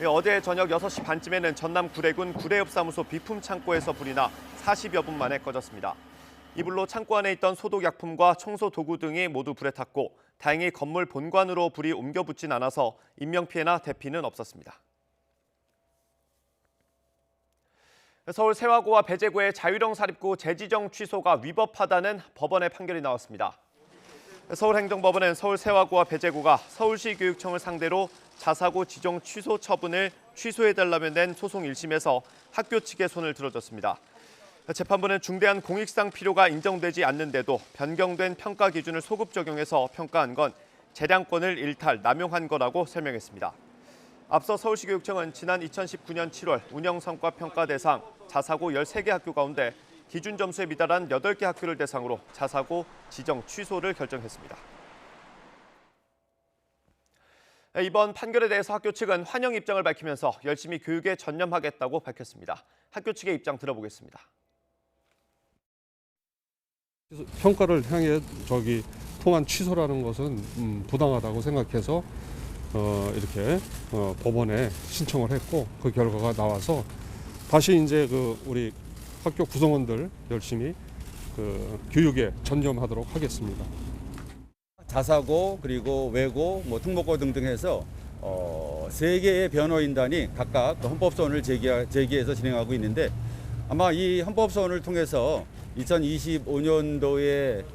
어제 저녁 6시 반쯤에는 전남 구례군 구례읍사무소 비품 창고에서 불이 나 40여 분 만에 꺼졌습니다. 이 불로 창고 안에 있던 소독약품과 청소 도구 등이 모두 불에 탔고 다행히 건물 본관으로 불이 옮겨 붙진 않아서 인명피해나 대피는 없었습니다. 서울 세화고와 배제고의 자유령 사립고 재지정 취소가 위법하다는 법원의 판결이 나왔습니다. 서울행정법원은 서울 세화고와 배제고가 서울시 교육청을 상대로 자사고 지정 취소 처분을 취소해달라며 낸 소송 1심에서 학교 측의 손을 들어줬습니다. 재판부는 중대한 공익상 필요가 인정되지 않는데도 변경된 평가 기준을 소급 적용해서 평가한 건 재량권을 일탈, 남용한 거라고 설명했습니다. 앞서 서울시교육청은 지난 2019년 7월 운영성과 평가 대상 자사고 13개 학교 가운데 기준 점수에 미달한 8개 학교를 대상으로 자사고 지정 취소를 결정했습니다. 이번 판결에 대해서 학교 측은 환영 입장을 밝히면서 열심히 교육에 전념하겠다고 밝혔습니다. 학교 측의 입장 들어보겠습니다. 평가를 향해 통한 취소라는 것은 부당하다고 생각해서 이렇게 법원에 신청을 했고 그 결과가 나와서 다시 이제 우리 학교 구성원들 열심히 교육에 전념하도록 하겠습니다. 자사고 그리고 외고 특목고 등등 해서 3개의 변호인단이 각각 헌법소원을 제기해서 진행하고 있는데 아마 이 헌법소원을 통해서 2025년도에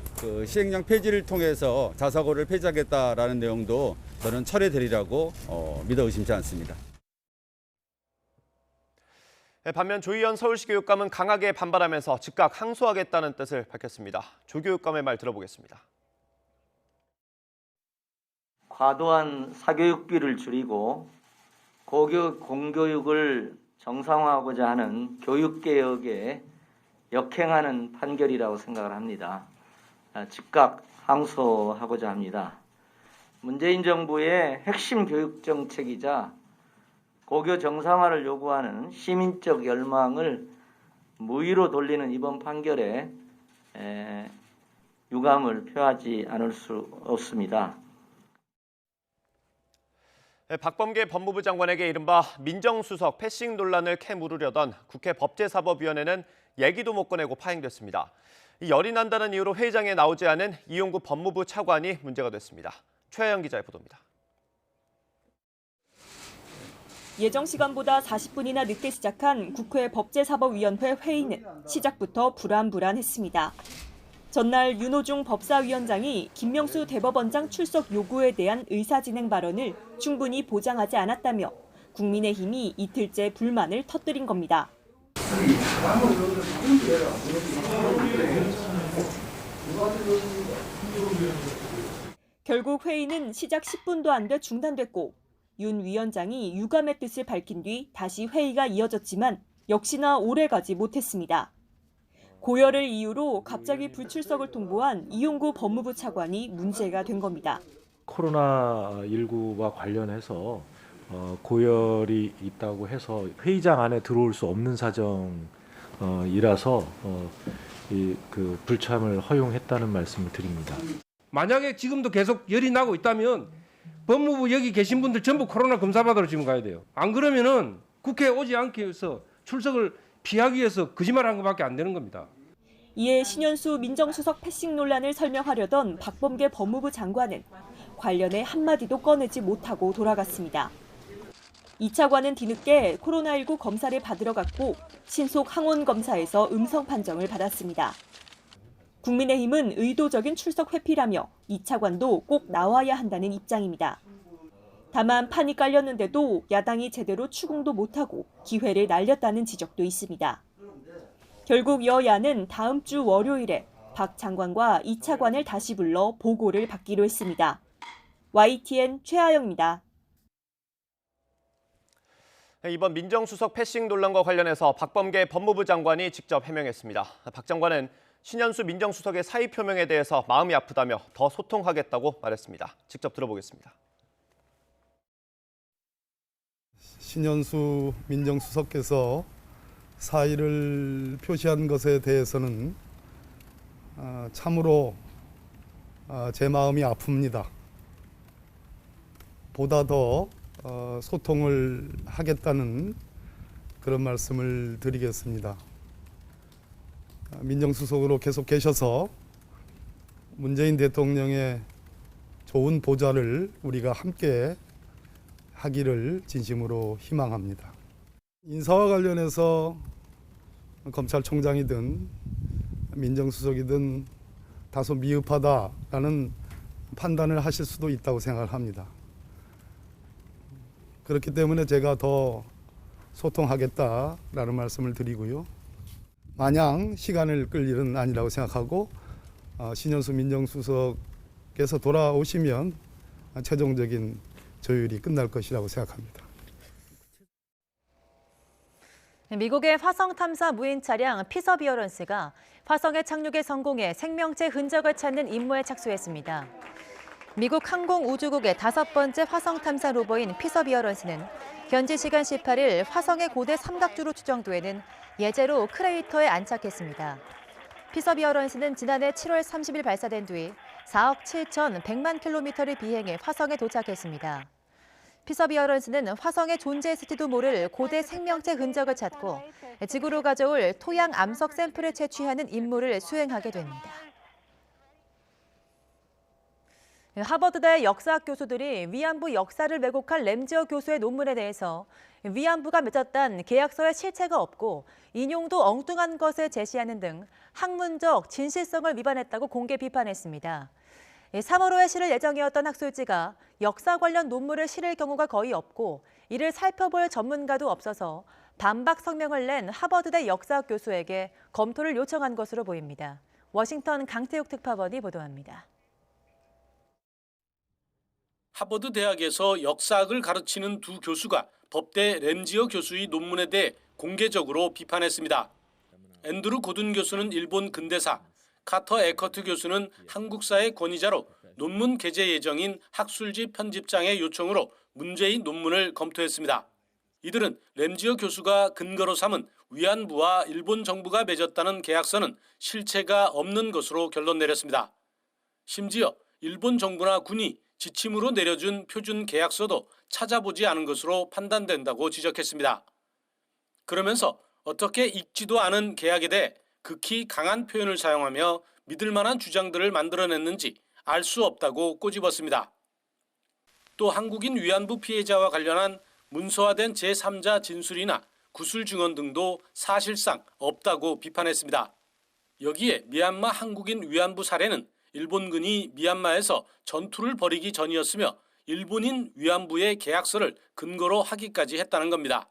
시행령 폐지를 통해서 자사고를 폐지하겠다라는 내용도 저는 철회되리라고 믿어 의심치 않습니다. 반면 조희연 서울시 교육감은 강하게 반발하면서 즉각 항소하겠다는 뜻을 밝혔습니다. 조 교육감의 말 들어보겠습니다. 과도한 사교육비를 줄이고 고교육 공교육을 정상화하고자 하는 교육개혁에 역행하는 판결이라고 생각을 합니다. 즉각 항소하고자 합니다. 문재인 정부의 핵심 교육 정책이자 고교 정상화를 요구하는 시민적 열망을 무의로 돌리는 이번 판결에 유감을 표하지 않을 수 없습니다. 박범계 법무부 장관에게 이른바 민정수석 패싱 논란을 캐물으려던 국회 법제사법위원회는 얘기도 못 꺼내고 파행됐습니다. 열이 난다는 이유로 회의장에 나오지 않은 이용구 법무부 차관이 문제가 됐습니다. 최하영 기자의 보도입니다. 예정 시간보다 40분이나 늦게 시작한 국회 법제사법위원회 회의는 시작부터 불안불안했습니다. 전날 윤호중 법사위원장이 김명수 대법원장 출석 요구에 대한 의사진행 발언을 충분히 보장하지 않았다며 국민의힘이 이틀째 불만을 터뜨린 겁니다. 결국 회의는 시작 10분도 안 돼 중단됐고 윤 위원장이 유감의 뜻을 밝힌 뒤 다시 회의가 이어졌지만 역시나 오래가지 못했습니다. 고열을 이유로 갑자기 불출석을 통보한 이용구 법무부 차관이 문제가 된 겁니다. 코로나19와 관련해서 고열이 있다고 해서 회의장 안에 들어올 수 없는 사정이라서 그 불참을 허용했다는 말씀을 드립니다. 만약에 지금도 계속 열이 나고 있다면 법무부 여기 계신 분들 전부 코로나 검사 받으러 지금 가야 돼요. 안 그러면은 국회에 오지 않기 위해서 출석을 피하기 위해서 거짓말한 것밖에 안 되는 겁니다. 이에 신현수 민정수석 패싱 논란을 설명하려던 박범계 법무부 장관은 관련해 한마디도 꺼내지 못하고 돌아갔습니다. 이차관은 뒤늦게 코로나19 검사를 받으러 갔고 신속 항원 검사에서 음성 판정을 받았습니다. 국민의힘은 의도적인 출석 회피라며 이차관도 꼭 나와야 한다는 입장입니다. 다만 판이 깔렸는데도 야당이 제대로 추궁도 못하고 기회를 날렸다는 지적도 있습니다. 결국 여야는 다음 주 월요일에 박 장관과 이 차관을 다시 불러 보고를 받기로 했습니다. YTN 최하영입니다. 이번 민정수석 패싱 논란과 관련해서 박범계 법무부 장관이 직접 해명했습니다. 박 장관은 신현수 민정수석의 사의 표명에 대해서 마음이 아프다며 더 소통하겠다고 말했습니다. 직접 들어보겠습니다. 신현수 민정수석께서 사의를 표시한 것에 대해서는 참으로 제 마음이 아픕니다. 보다 더 소통을 하겠다는 그런 말씀을 드리겠습니다. 민정수석으로 계속 계셔서 문재인 대통령의 좋은 보좌를 우리가 함께 하기를 진심으로 희망합니다. 인사와 관련해서 검찰총장이든 민정수석이든 다소 미흡하다라는 판단을 하실 수도 있다고 생각을 합니다. 그렇기 때문에 제가 더 소통하겠다라는 말씀을 드리고요. 마냥 시간을 끌 일은 아니라고 생각하고 신현수 민정수석께서 돌아오시면 최종적인 조율이 끝날 것이라고 생각합니다. 미국의 화성 탐사 무인 차량 피서비어런스가 화성에 착륙에 성공해 생명체 흔적을 찾는 임무에 착수했습니다. 미국 항공우주국의 5번째 화성 탐사 로버인 피서비어런스는 현지 시간 18일 화성의 고대 삼각주로 추정되는 예제로 크레이터에 안착했습니다. 피서비어런스는 지난해 7월 30일 발사된 뒤 4억 7,100만 킬로미터를 비행해 화성에 도착했습니다. 피서비어런스는 화성에 존재했을지도 모를 고대 생명체 흔적을 찾고 지구로 가져올 토양 암석 샘플을 채취하는 임무를 수행하게 됩니다. 하버드대 역사학 교수들이 위안부 역사를 왜곡한 램지어 교수의 논문에 대해서 위안부가 맺었던 계약서에 실체가 없고 인용도 엉뚱한 것을 제시하는 등 학문적 진실성을 위반했다고 공개 비판했습니다. 3월호에 실을 예정이었던 학술지가 역사 관련 논문을 실을 경우가 거의 없고 이를 살펴볼 전문가도 없어서 반박 성명을 낸 하버드대 역사학 교수에게 검토를 요청한 것으로 보입니다. 워싱턴 강태욱 특파원이 보도합니다. 하버드 대학에서 역사학을 가르치는 두 교수가 법대 램지어 교수의 논문에 대해 공개적으로 비판했습니다. 앤드루 고든 교수는 일본 근대사, 카터 에커트 교수는 한국사의 권위자로 논문 게재 예정인 학술지 편집장의 요청으로 문제의 논문을 검토했습니다. 이들은 램지어 교수가 근거로 삼은 위안부와 일본 정부가 맺었다는 계약서는 실체가 없는 것으로 결론 내렸습니다. 심지어 일본 정부나 군이 지침으로 내려준 표준 계약서도 찾아보지 않은 것으로 판단된다고 지적했습니다. 그러면서 어떻게 읽지도 않은 계약에 대해 극히 강한 표현을 사용하며 믿을 만한 주장들을 만들어냈는지 알 수 없다고 꼬집었습니다. 또 한국인 위안부 피해자와 관련한 문서화된 제3자 진술이나 구술 증언 등도 사실상 없다고 비판했습니다. 여기에 미얀마 한국인 위안부 사례는 일본군이 미얀마에서 전투를 벌이기 전이었으며 일본인 위안부의 계약서를 근거로 하기까지 했다는 겁니다.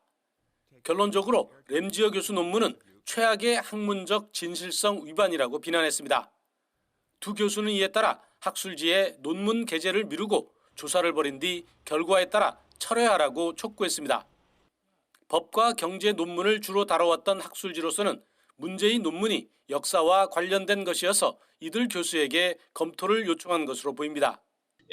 결론적으로 램지어 교수 논문은 최악의 학문적 진실성 위반이라고 비난했습니다. 두 교수는 이에 따라 학술지에 논문 게재를 미루고 조사를 벌인 뒤 결과에 따라 철회하라고 촉구했습니다. 법과 경제 논문을 주로 다뤄왔던 학술지로서는 문제의 논문이 역사와 관련된 것이어서 이들 교수에게 검토를 요청한 것으로 보입니다.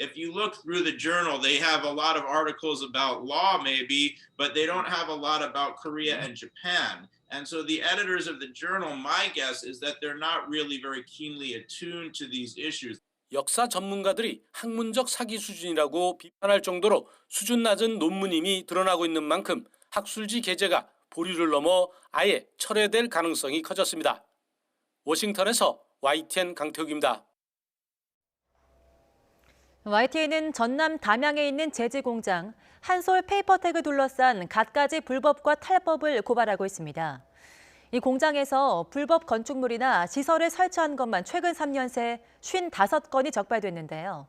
If you look through the journal, they have a lot of articles about law maybe, but they don't have a lot about Korea and Japan. And so the editors of the journal, my guess is that they're not really very keenly attuned to these issues. 역사 전문가들이 학문적 사기 수준이라고 비판할 정도로 수준 낮은 논문임이 드러나고 있는 만큼 학술지 게재가 보류를 넘어 아예 철회될 가능성이 커졌습니다. 워싱턴에서 YTN 강태욱입니다. YTN은 전남 담양에 있는 제지 공장 한솔 페이퍼텍을 둘러싼 갖가지 불법과 탈법을 고발하고 있습니다. 이 공장에서 불법 건축물이나 시설을 설치한 것만 최근 3년 새 55건이 적발됐는데요.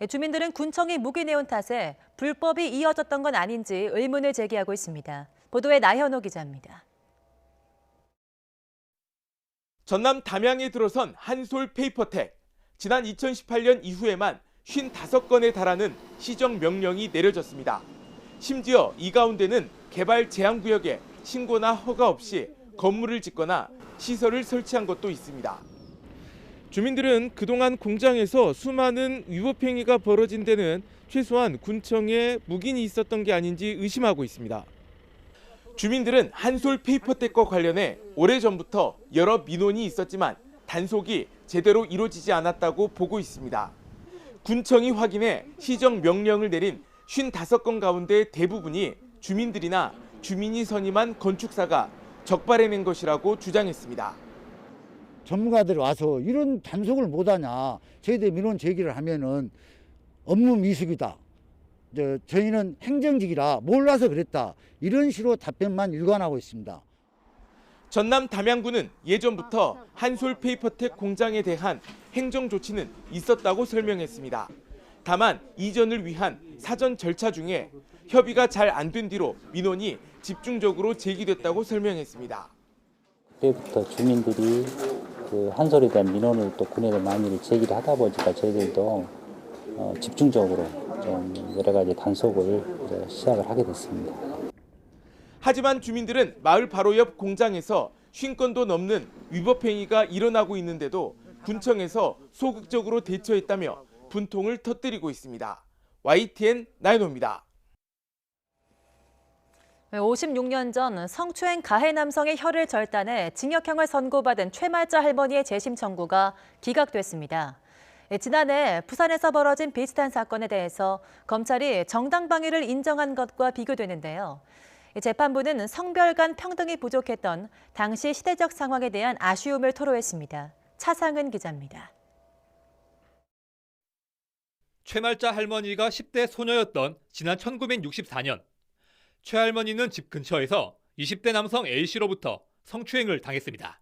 주민들은 군청이 무기내온 탓에 불법이 이어졌던 건 아닌지 의문을 제기하고 있습니다. 보도에 나현호 기자입니다. 전남 담양에 들어선 한솔 페이퍼텍. 지난 2018년 이후에만 55건에 달하는 시정 명령이 내려졌습니다. 심지어 이 가운데는 개발 제한구역에 신고나 허가 없이 건물을 짓거나 시설을 설치한 것도 있습니다. 주민들은 그동안 공장에서 수많은 위법행위가 벌어진 데는 최소한 군청에 묵인이 있었던 게 아닌지 의심하고 있습니다. 주민들은 한솔 페이퍼텍과 관련해 오래전부터 여러 민원이 있었지만 단속이 제대로 이루어지지 않았다고 보고 있습니다. 군청이 확인해 시정 명령을 내린 55건 가운데 대부분이 주민들이나 주민이 선임한 건축사가 적발해낸 것이라고 주장했습니다. 전문가들이 와서 이런 단속을 못하냐, 저희들 민원 제기를 하면은 업무 미숙이다, 저희는 행정직이라 몰라서 그랬다, 이런 식으로 답변만 일관하고 있습니다. 전남 담양군은 예전부터 한솔 페이퍼텍 공장에 대한 행정 조치는 있었다고 설명했습니다. 다만 이전을 위한 사전 절차 중에 협의가 잘 안 된 뒤로 민원이 집중적으로 제기됐다고 설명했습니다. 그때부터 주민들이 그 한솔에 대한 민원을 또 군에 많이 제기를 하다 보니까 저희들도 집중적으로 좀 여러 가지 단속을 이제 시작을 하게 됐습니다. 하지만 주민들은 마을 바로 옆 공장에서 50건도 넘는 위법행위가 일어나고 있는데도 군청에서 소극적으로 대처했다며 분통을 터뜨리고 있습니다. YTN 나인호입니다. 56년 전 성추행 가해 남성의 혀를 절단해 징역형을 선고받은 최말자 할머니의 재심 청구가 기각됐습니다. 지난해 부산에서 벌어진 비슷한 사건에 대해서 검찰이 정당방위를 인정한 것과 비교되는데요. 재판부는 성별 간 평등이 부족했던 당시 시대적 상황에 대한 아쉬움을 토로했습니다. 차상은 기자입니다. 최말자 할머니가 10대 소녀였던 지난 1964년 최 할머니는 집 근처에서 20대 남성 A씨로부터 성추행을 당했습니다.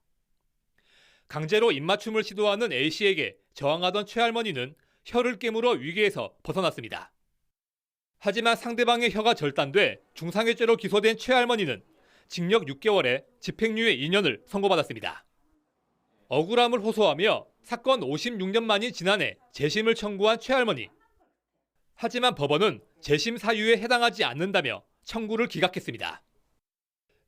강제로 입맞춤을 시도하는 A씨에게 저항하던 최 할머니는 혀를 깨물어 위기에서 벗어났습니다. 하지만 상대방의 혀가 절단돼 중상해죄로 기소된 최 할머니는 징역 6개월에 집행유예 2년을 선고받았습니다. 억울함을 호소하며 사건 56년 만인 지난해 재심을 청구한 최 할머니. 하지만 법원은 재심 사유에 해당하지 않는다며 청구를 기각했습니다.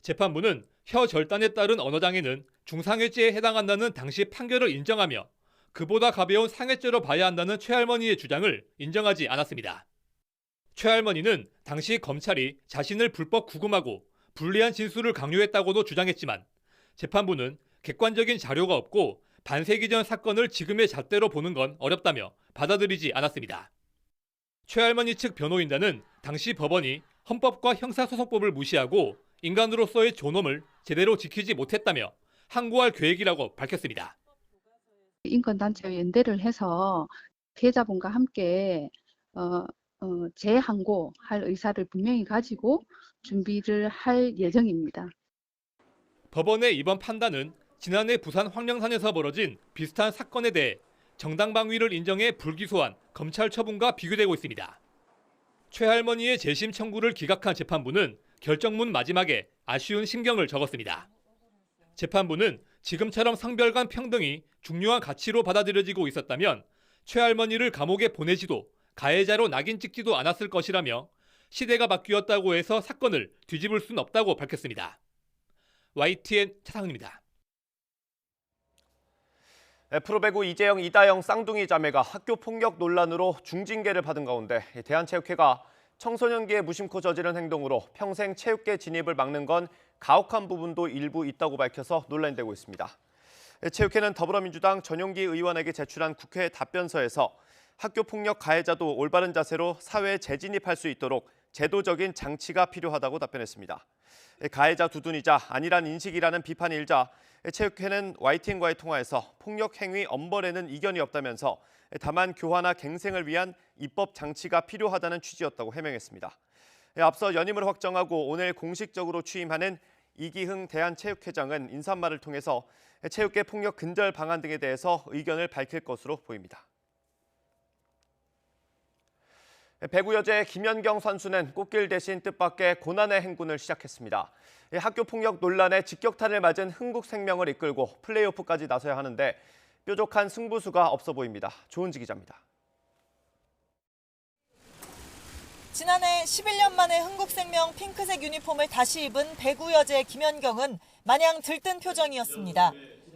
재판부는 혀 절단에 따른 언어장애는 중상해죄에 해당한다는 당시 판결을 인정하며 그보다 가벼운 상해죄로 봐야 한다는 최 할머니의 주장을 인정하지 않았습니다. 최 할머니는 당시 검찰이 자신을 불법 구금하고 불리한 진술을 강요했다고도 주장했지만 재판부는 객관적인 자료가 없고 반세기 전 사건을 지금의 잣대로 보는 건 어렵다며 받아들이지 않았습니다. 최 할머니 측 변호인단은 당시 법원이 헌법과 형사소송법을 무시하고 인간으로서의 존엄을 제대로 지키지 못했다며 항고할 계획이라고 밝혔습니다. 인권단체와 연대를 해서 피해자분과 함께 재항고할 의사를 분명히 가지고 준비를 할 예정입니다. 법원의 이번 판단은 지난해 부산 황령산에서 벌어진 비슷한 사건에 대해 정당방위를 인정해 불기소한 검찰 처분과 비교되고 있습니다. 최 할머니의 재심 청구를 기각한 재판부는 결정문 마지막에 아쉬운 심경을 적었습니다. 재판부는 지금처럼 성별 간 평등이 중요한 가치로 받아들여지고 있었다면 최 할머니를 감옥에 보내지도 가해자로 낙인 찍지도 않았을 것이라며 시대가 바뀌었다고 해서 사건을 뒤집을 수는 없다고 밝혔습니다. YTN 차상훈입니다. 프로배구 이재영, 이다영 쌍둥이 자매가 학교 폭력 논란으로 중징계를 받은 가운데 대한체육회가 청소년기에 무심코 저지른 행동으로 평생 체육계 진입을 막는 건 가혹한 부분도 일부 있다고 밝혀서 논란되고 있습니다. 체육회는 더불어민주당 전용기 의원에게 제출한 국회 답변서에서 학교 폭력 가해자도 올바른 자세로 사회에 재진입할 수 있도록 제도적인 장치가 필요하다고 답변했습니다. 가해자 두둔이자 아니란 인식이라는 비판이 일자 체육회는 YTN과의 통화에서 폭력 행위 엄벌에는 이견이 없다면서 다만 교화나 갱생을 위한 입법 장치가 필요하다는 취지였다고 해명했습니다. 앞서 연임을 확정하고 오늘 공식적으로 취임하는 이기흥 대한체육회장은 인사말을 통해서 체육계 폭력 근절 방안 등에 대해서 의견을 밝힐 것으로 보입니다. 배구 여제 김연경 선수는 꽃길 대신 뜻밖의 고난의 행군을 시작했습니다. 학교 폭력 논란에 직격탄을 맞은 흥국생명을 이끌고 플레이오프까지 나서야 하는데 뾰족한 승부수가 없어 보입니다. 조은지 기자입니다. 지난해 11년 만에 흥국생명 핑크색 유니폼을 다시 입은 배구 여제 김연경은 마냥 들뜬 표정이었습니다.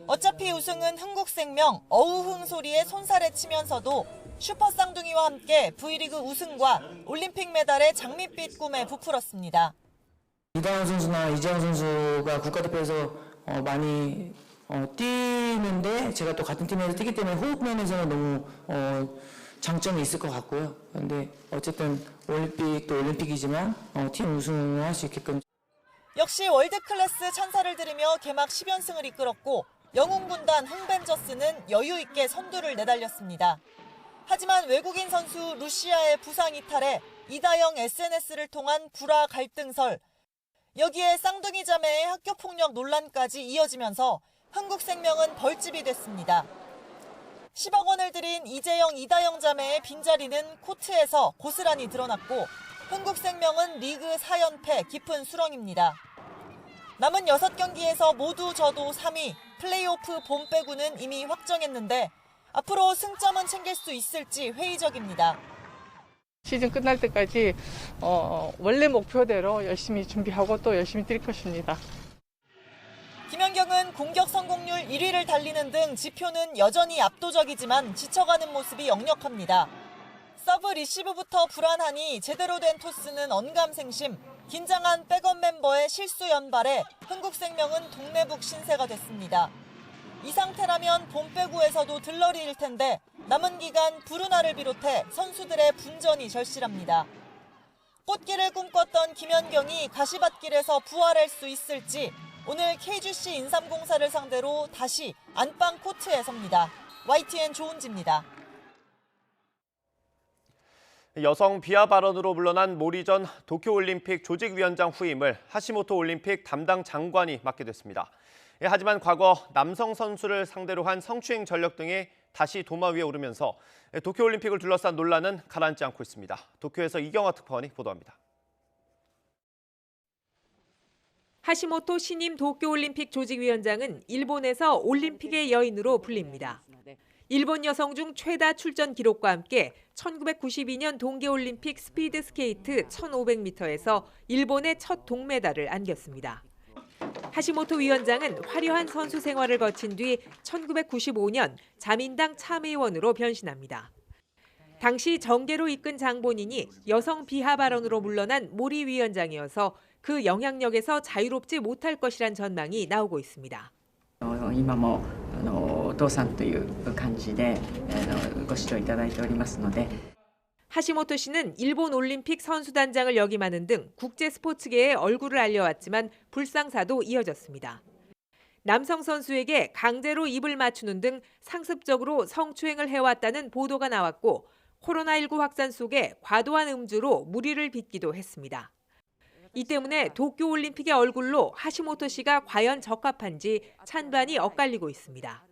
어차피 우승은 흥국생명, 어우흥 소리에 손살에 치면서도 슈퍼 쌍둥이와 함께 V리그 우승과 올림픽 메달의 장밋빛 꿈에 부풀었습니다. 이다영 선수나 이재영 선수가 국가대표에서 많이 뛰는데 제가 또 같은 팀에서 뛰기 때문에 호흡 면에서는 너무 장점이 있을 것 같고요. 그런데 어쨌든 올림픽도 올림픽이지만 팀 우승을 할 수 있게끔. 역시 월드클래스 찬사를 들으며 개막 10연승을 이끌었고 영웅군단 흥벤저스는 여유 있게 선두를 내달렸습니다. 하지만 외국인 선수 루시아의 부상 이탈에 이다영 SNS를 통한 불화 갈등설, 여기에 쌍둥이 자매의 학교폭력 논란까지 이어지면서 흥국생명은 벌집이 됐습니다. 10억 원을 들인 이재영, 이다영 자매의 빈자리는 코트에서 고스란히 드러났고 흥국생명은 리그 4연패 깊은 수렁입니다. 남은 6경기에서 모두 져도 3위, 플레이오프 본 빼고는 이미 확정했는데 앞으로 승점은 챙길 수 있을지 회의적입니다. 시즌 끝날 때까지 원래 목표대로 열심히 준비하고 또 열심히 뛸 것입니다. 김연경은 공격 성공률 1위를 달리는 등 지표는 여전히 압도적이지만 지쳐가는 모습이 역력합니다. 서브 리시브부터 불안하니 제대로 된 토스는 언감생심, 긴장한 백업 멤버의 실수 연발에 흥국생명은 동네북 신세가 됐습니다. 이 상태라면 봄배구에서도 들러리일 텐데 남은 기간 브루나를 비롯해 선수들의 분전이 절실합니다. 꽃길을 꿈꿨던 김연경이 가시밭길에서 부활할 수 있을지 오늘 KGC 인삼공사를 상대로 다시 안방 코트에 섭니다. YTN 조은지입니다. 여성 비하 발언으로 물러난 모리전 도쿄올림픽 조직위원장 후임을 하시모토 올림픽 담당 장관이 맡게 됐습니다. 하지만 과거 남성 선수를 상대로 한 성추행 전력 등이 다시 도마 위에 오르면서 도쿄올림픽을 둘러싼 논란은 가라앉지 않고 있습니다. 도쿄에서 이경화 특파원이 보도합니다. 하시모토 신임 도쿄올림픽 조직위원장은 일본에서 올림픽의 여인으로 불립니다. 일본 여성 중 최다 출전 기록과 함께 1992년 동계올림픽 스피드 스케이트 1500m에서 일본의 첫 동메달을 안겼습니다. 하시모토 위원장은 화려한 선수 생활을 거친 뒤 1995년 자민당 참의원으로 변신합니다. 당시 정계로 이끈 장본인이 여성 비하 발언으로 물러난 모리 위원장이어서 그 영향력에서 자유롭지 못할 것이란 전망이 나오고 있습니다. 今もお父さんという感じでご指導いただいておりますので 하시모토 씨는 일본 올림픽 선수단장을 역임하는 등 국제 스포츠계에 얼굴을 알려왔지만 불상사도 이어졌습니다. 남성 선수에게 강제로 입을 맞추는 등 상습적으로 성추행을 해왔다는 보도가 나왔고 코로나19 확산 속에 과도한 음주로 무리를 빚기도 했습니다. 이 때문에 도쿄올림픽의 얼굴로 하시모토 씨가 과연 적합한지 찬반이 엇갈리고 있습니다.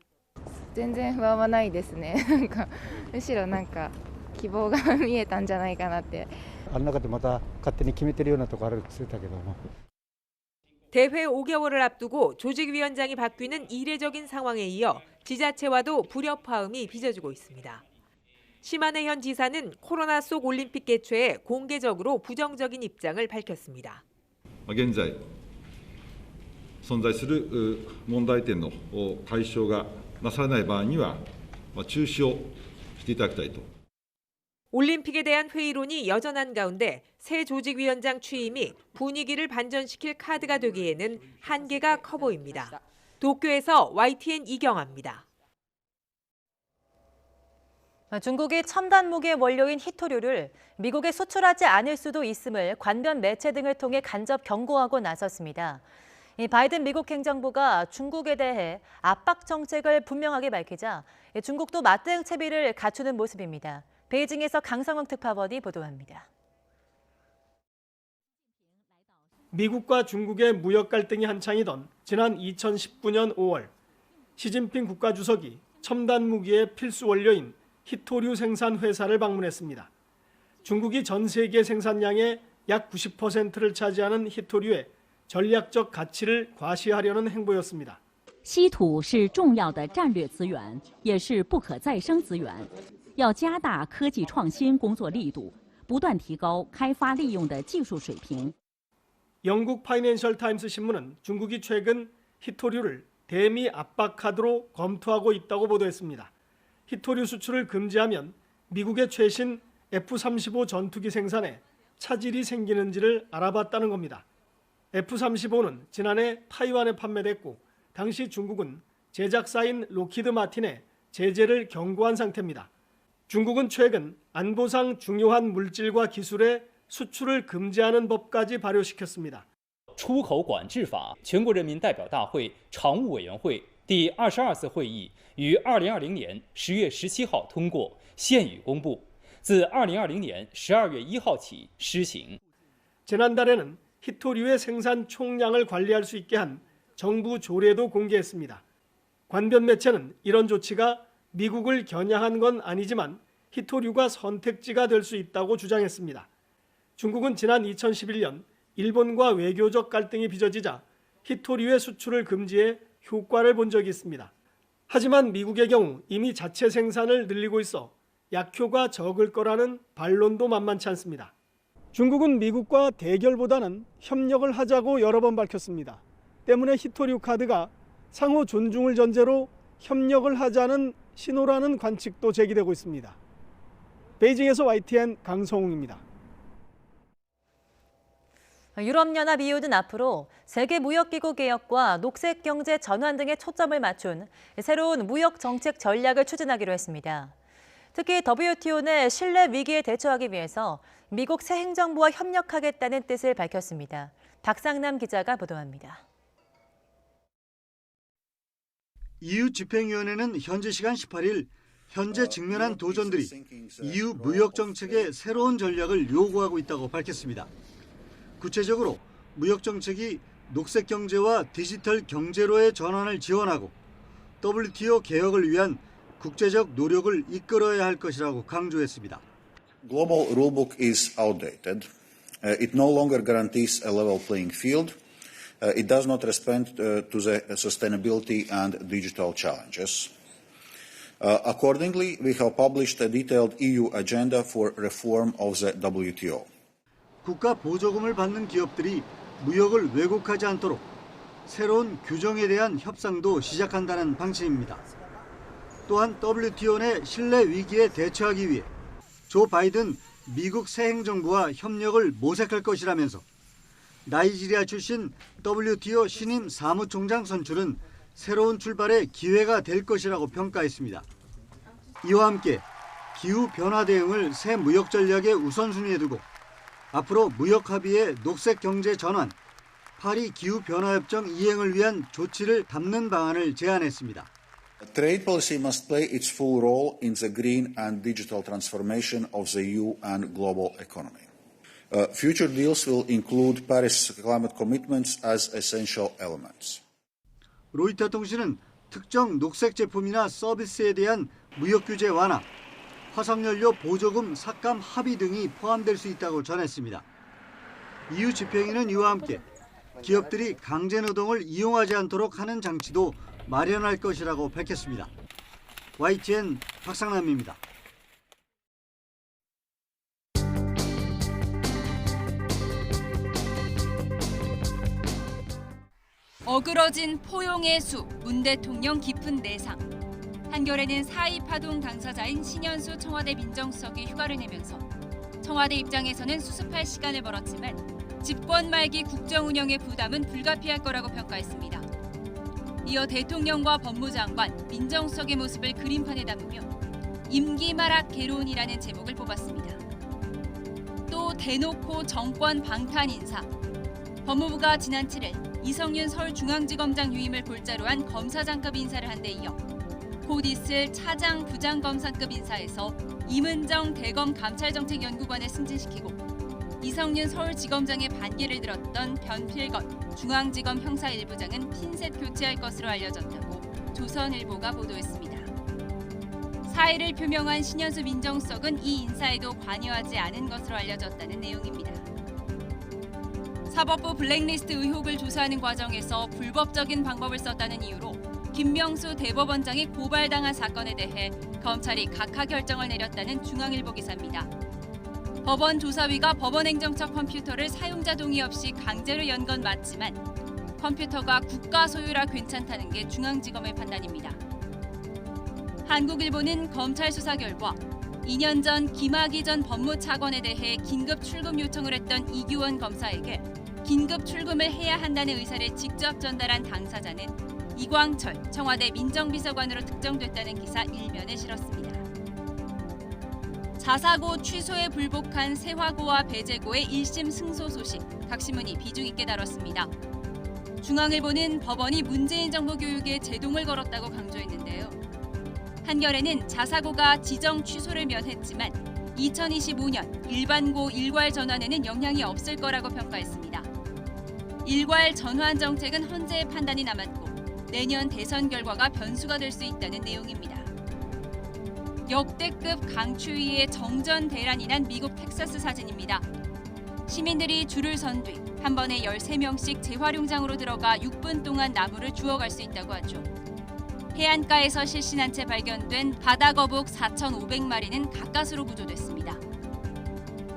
全然不安はないですね。なんかむしろなんか希望が見えたんじゃないかなって。あの中でまた勝手に決めてるようなところあるって言ってたけども。 대회 5개월을 앞두고 조직위원장이 바뀌는 이례적인 상황에 이어 지자체와도 불협화음이 빚어지고 있습니다. 시마네 현 지사는 코로나 속 올림픽 개최에 공개적으로 부정적인 입장을 밝혔습니다. 現在存在する問題点の解消がなされない場合には中止をしていただきたいと。 올림픽에 대한 회의론이 여전한 가운데 새 조직위원장 취임이 분위기를 반전시킬 카드가 되기에는 한계가 커 보입니다. 도쿄에서 YTN 이경아입니다. 중국이 첨단 무기의 원료인 히토류를 미국에 수출하지 않을 수도 있음을 관변 매체 등을 통해 간접 경고하고 나섰습니다. 이 바이든 미국 행정부가 중국에 대해 압박 정책을 분명하게 밝히자 중국도 맞대응 채비를 갖추는 모습입니다. 베이징에서 강성웅 특파원이 보도합니다. 미국과 중국의 무역 갈등이 한창이던 지난 2019년 5월 시진핑 국가주석이 첨단 무기의 필수 원료인 히토류 생산 회사를 방문했습니다. 중국이 전 세계 생산량의 약 90%를 차지하는 히토류의 전략적 가치를 과시하려는 행보였습니다. 稀土是重要的战略资源，也是不可再生资源，要加大科技创新工作力度，不断提高开发利用的技术水平。 영국 파이낸셜 타임스 신문은 중국이 최근 히토류를 대미 압박 카드로 검토하고 있다고 보도했습니다. 히토류 수출을 금지하면 미국의 최신 F-35 전투기 생산에 차질이 생기는지를 알아봤다는 겁니다. F-35는 지난해 타이완에 판매됐고 당시 중국은 제작사인 로키드 마틴에 제재를 경고한 상태입니다. 중국은 최근 안보상 중요한 물질과 기술의 수출을 금지하는 법까지 발효시켰습니다. 出口管制法全国人民代表大会常务委员会第22次会议于2020年10月17号通过，现已公布，自2020年12月1号起施行。 지난달에는 히토류의 생산 총량을 관리할 수 있게 한 정부 조례도 공개했습니다. 관변 매체는 이런 조치가 미국을 겨냥한 건 아니지만 히토류가 선택지가 될 수 있다고 주장했습니다. 중국은 지난 2011년 일본과 외교적 갈등이 빚어지자 히토류의 수출을 금지해 효과를 본 적이 있습니다. 하지만 미국의 경우 이미 자체 생산을 늘리고 있어 약효가 적을 거라는 반론도 만만치 않습니다. 중국은 미국과 대결보다는 협력을 하자고 여러 번 밝혔습니다. 때문에 히토류 카드가 상호 존중을 전제로 협력을 하자는 신호라는 관측도 제기되고 있습니다. 베이징에서 YTN 강성웅입니다. 유럽연합 EU는 앞으로 세계무역기구 개혁과 녹색경제 전환 등에 초점을 맞춘 새로운 무역 정책 전략을 추진하기로 했습니다. 특히 WTO 내 신뢰 위기에 대처하기 위해서 미국 새 행정부와 협력하겠다는 뜻을 밝혔습니다. 박상남 기자가 보도합니다. EU 집행위원회는 현지 시간 18일 현재 직면한 도전들이 EU 무역 정책의 새로운 전략을 요구하고 있다고 밝혔습니다. 구체적으로 무역 정책이 녹색 경제와 디지털 경제로의 전환을 지원하고 WTO 개혁을 위한 국제적 노력을 이끌어야 할 것이라고 강조했습니다. Global rulebook is outdated. It no longer guarantees a level playing field. It does not respond to the sustainability and digital challenges. Accordingly, we have published a detailed EU agenda for reform of the WTO. 국가 보조금을 받는 기업들이 무역을 왜곡하지 않도록 새로운 규정에 대한 협상도 시작한다는 방침입니다. 또한 WTO 내 신뢰 위기에 대처하기 위해 조 바이든 미국 새 행정부와 협력을 모색할 것이라면서 나이지리아 출신 WTO 신임 사무총장 선출은 새로운 출발의 기회가 될 것이라고 평가했습니다. 이와 함께 기후변화 대응을 새 무역 전략의 우선순위에 두고 앞으로 무역 합의의 녹색 경제 전환, 파리 기후변화협정 이행을 위한 조치를 담는 방안을 제안했습니다. Trade policy must play its full role in the green and digital transformation of the EU and global economy. Future deals will include Paris climate commitments as essential elements. 로이터 통신은 특정 녹색 제품이나 서비스에 대한 무역 규제 완화, 화석연료 보조금 삭감 합의 등이 포함될 수 있다고 전했습니다. EU 집행위는 이와 함께 기업들이 강제노동을 이용하지 않도록 하는 장치도 마련할 것이라고 밝혔습니다. YTN 박상남입니다. 어그러진 포용의 숲, 문 대통령 깊은 내상. 한겨레는 4.2 파동 당사자인 신현수 청와대 민정수석이 휴가를 내면서 청와대 입장에서는 수습할 시간을 벌었지만 집권 말기 국정 운영의 부담은 불가피할 거라고 평가했습니다. 이어 대통령과 법무장관, 민정수석의 모습을 그림판에 담으며 임기 말악 개론이라는 제목을 뽑았습니다. 또 대놓고 정권 방탄 인사. 법무부가 지난 7일 이성윤 서울중앙지검장 유임을 골자로 한 검사장급 인사를 한 데 이어 곧 있을 차장 부장검사급 인사에서 임은정 대검감찰정책연구관을 승진시키고 이성윤 서울지검장의 반기를 들었던 변필건 중앙지검 형사 1부장은 핀셋 교체할 것으로 알려졌다고 조선일보가 보도했습니다. 사의를 표명한 신현수 민정수석은 이 인사에도 관여하지 않은 것으로 알려졌다는 내용입니다. 사법부 블랙리스트 의혹을 조사하는 과정에서 불법적인 방법을 썼다는 이유로 김명수 대법원장이 고발당한 사건에 대해 검찰이 각하 결정을 내렸다는 중앙일보 기사입니다. 법원 조사위가 법원행정처 컴퓨터를 사용자 동의 없이 강제로 연 건 맞지만 컴퓨터가 국가 소유라 괜찮다는 게 중앙지검의 판단입니다. 한국일보는 검찰 수사 결과 2년 전 김학의 전 법무차관에 대해 긴급 출금 요청을 했던 이규원 검사에게 긴급 출금을 해야 한다는 의사를 직접 전달한 당사자는 이광철 청와대 민정비서관으로 특정됐다는 기사 1면에 실었습니다. 자사고 취소에 불복한 세화고와 배제고의 1심 승소 소식, 각 신문이 비중 있게 다뤘습니다. 중앙일보는 법원이 문재인 정부 교육에 제동을 걸었다고 강조했는데요. 한겨레는 자사고가 지정 취소를 면했지만 2025년 일반고 일괄 전환에는 영향이 없을 거라고 평가했습니다. 일괄 전환 정책은 헌재의 판단이 남았고 내년 대선 결과가 변수가 될 수 있다는 내용입니다. 역대급 강추위에 정전 대란이 난 미국 텍사스 사진입니다. 시민들이 줄을 선 뒤 한 번에 13명씩 재활용장으로 들어가 6분 동안 나무를 주워갈 수 있다고 하죠. 해안가에서 실신한 채 발견된 바다거북 4,500마리는 가까스로 구조됐습니다.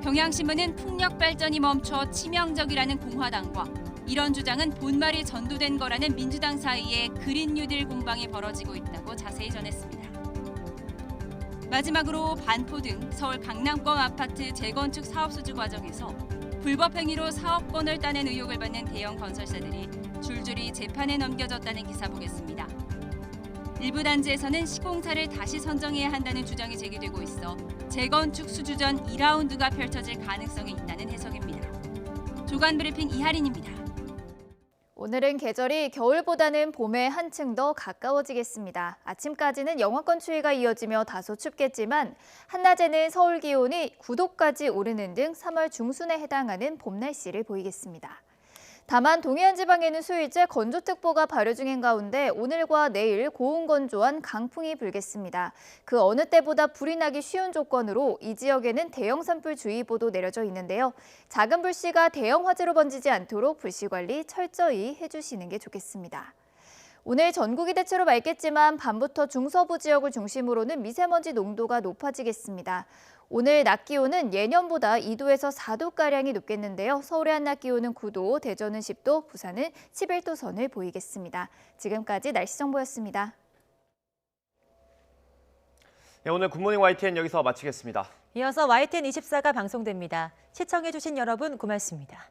경향신문은 풍력 발전이 멈춰 치명적이라는 공화당과 이런 주장은 본말이 전도된 거라는 민주당 사이에 그린 뉴딜 공방이 벌어지고 있다고 자세히 전했습니다. 마지막으로 반포 등 서울 강남권 아파트 재건축 사업 수주 과정에서 불법 행위로 사업권을 따낸 의혹을 받는 대형 건설사들이 줄줄이 재판에 넘겨졌다는 기사 보겠습니다. 일부 단지에서는 시공사를 다시 선정해야 한다는 주장이 제기되고 있어 재건축 수주 전 2라운드가 펼쳐질 가능성이 있다는 해석입니다. 조간 브리핑 이하린입니다. 오늘은 계절이 겨울보다는 봄에 한층 더 가까워지겠습니다. 아침까지는 영하권 추위가 이어지며 다소 춥겠지만 한낮에는 서울 기온이 9도까지 오르는 등 3월 중순에 해당하는 봄 날씨를 보이겠습니다. 다만 동해안 지방에는 수일째 건조특보가 발효 중인 가운데 오늘과 내일 고온건조한 강풍이 불겠습니다. 그 어느 때보다 불이 나기 쉬운 조건으로 이 지역에는 대형 산불주의보도 내려져 있는데요. 작은 불씨가 대형 화재로 번지지 않도록 불씨 관리 철저히 해주시는 게 좋겠습니다. 오늘 전국이 대체로 맑겠지만 밤부터 중서부 지역을 중심으로는 미세먼지 농도가 높아지겠습니다. 오늘 낮 기온은 예년보다 2도에서 4도가량이 높겠는데요. 서울의 한낮 기온은 9도, 대전은 10도, 부산은 11도 선을 보이겠습니다. 지금까지 날씨 정보였습니다. 네, 오늘 굿모닝 YTN 여기서 마치겠습니다. 이어서 YTN 24가 방송됩니다. 시청해주신 여러분 고맙습니다.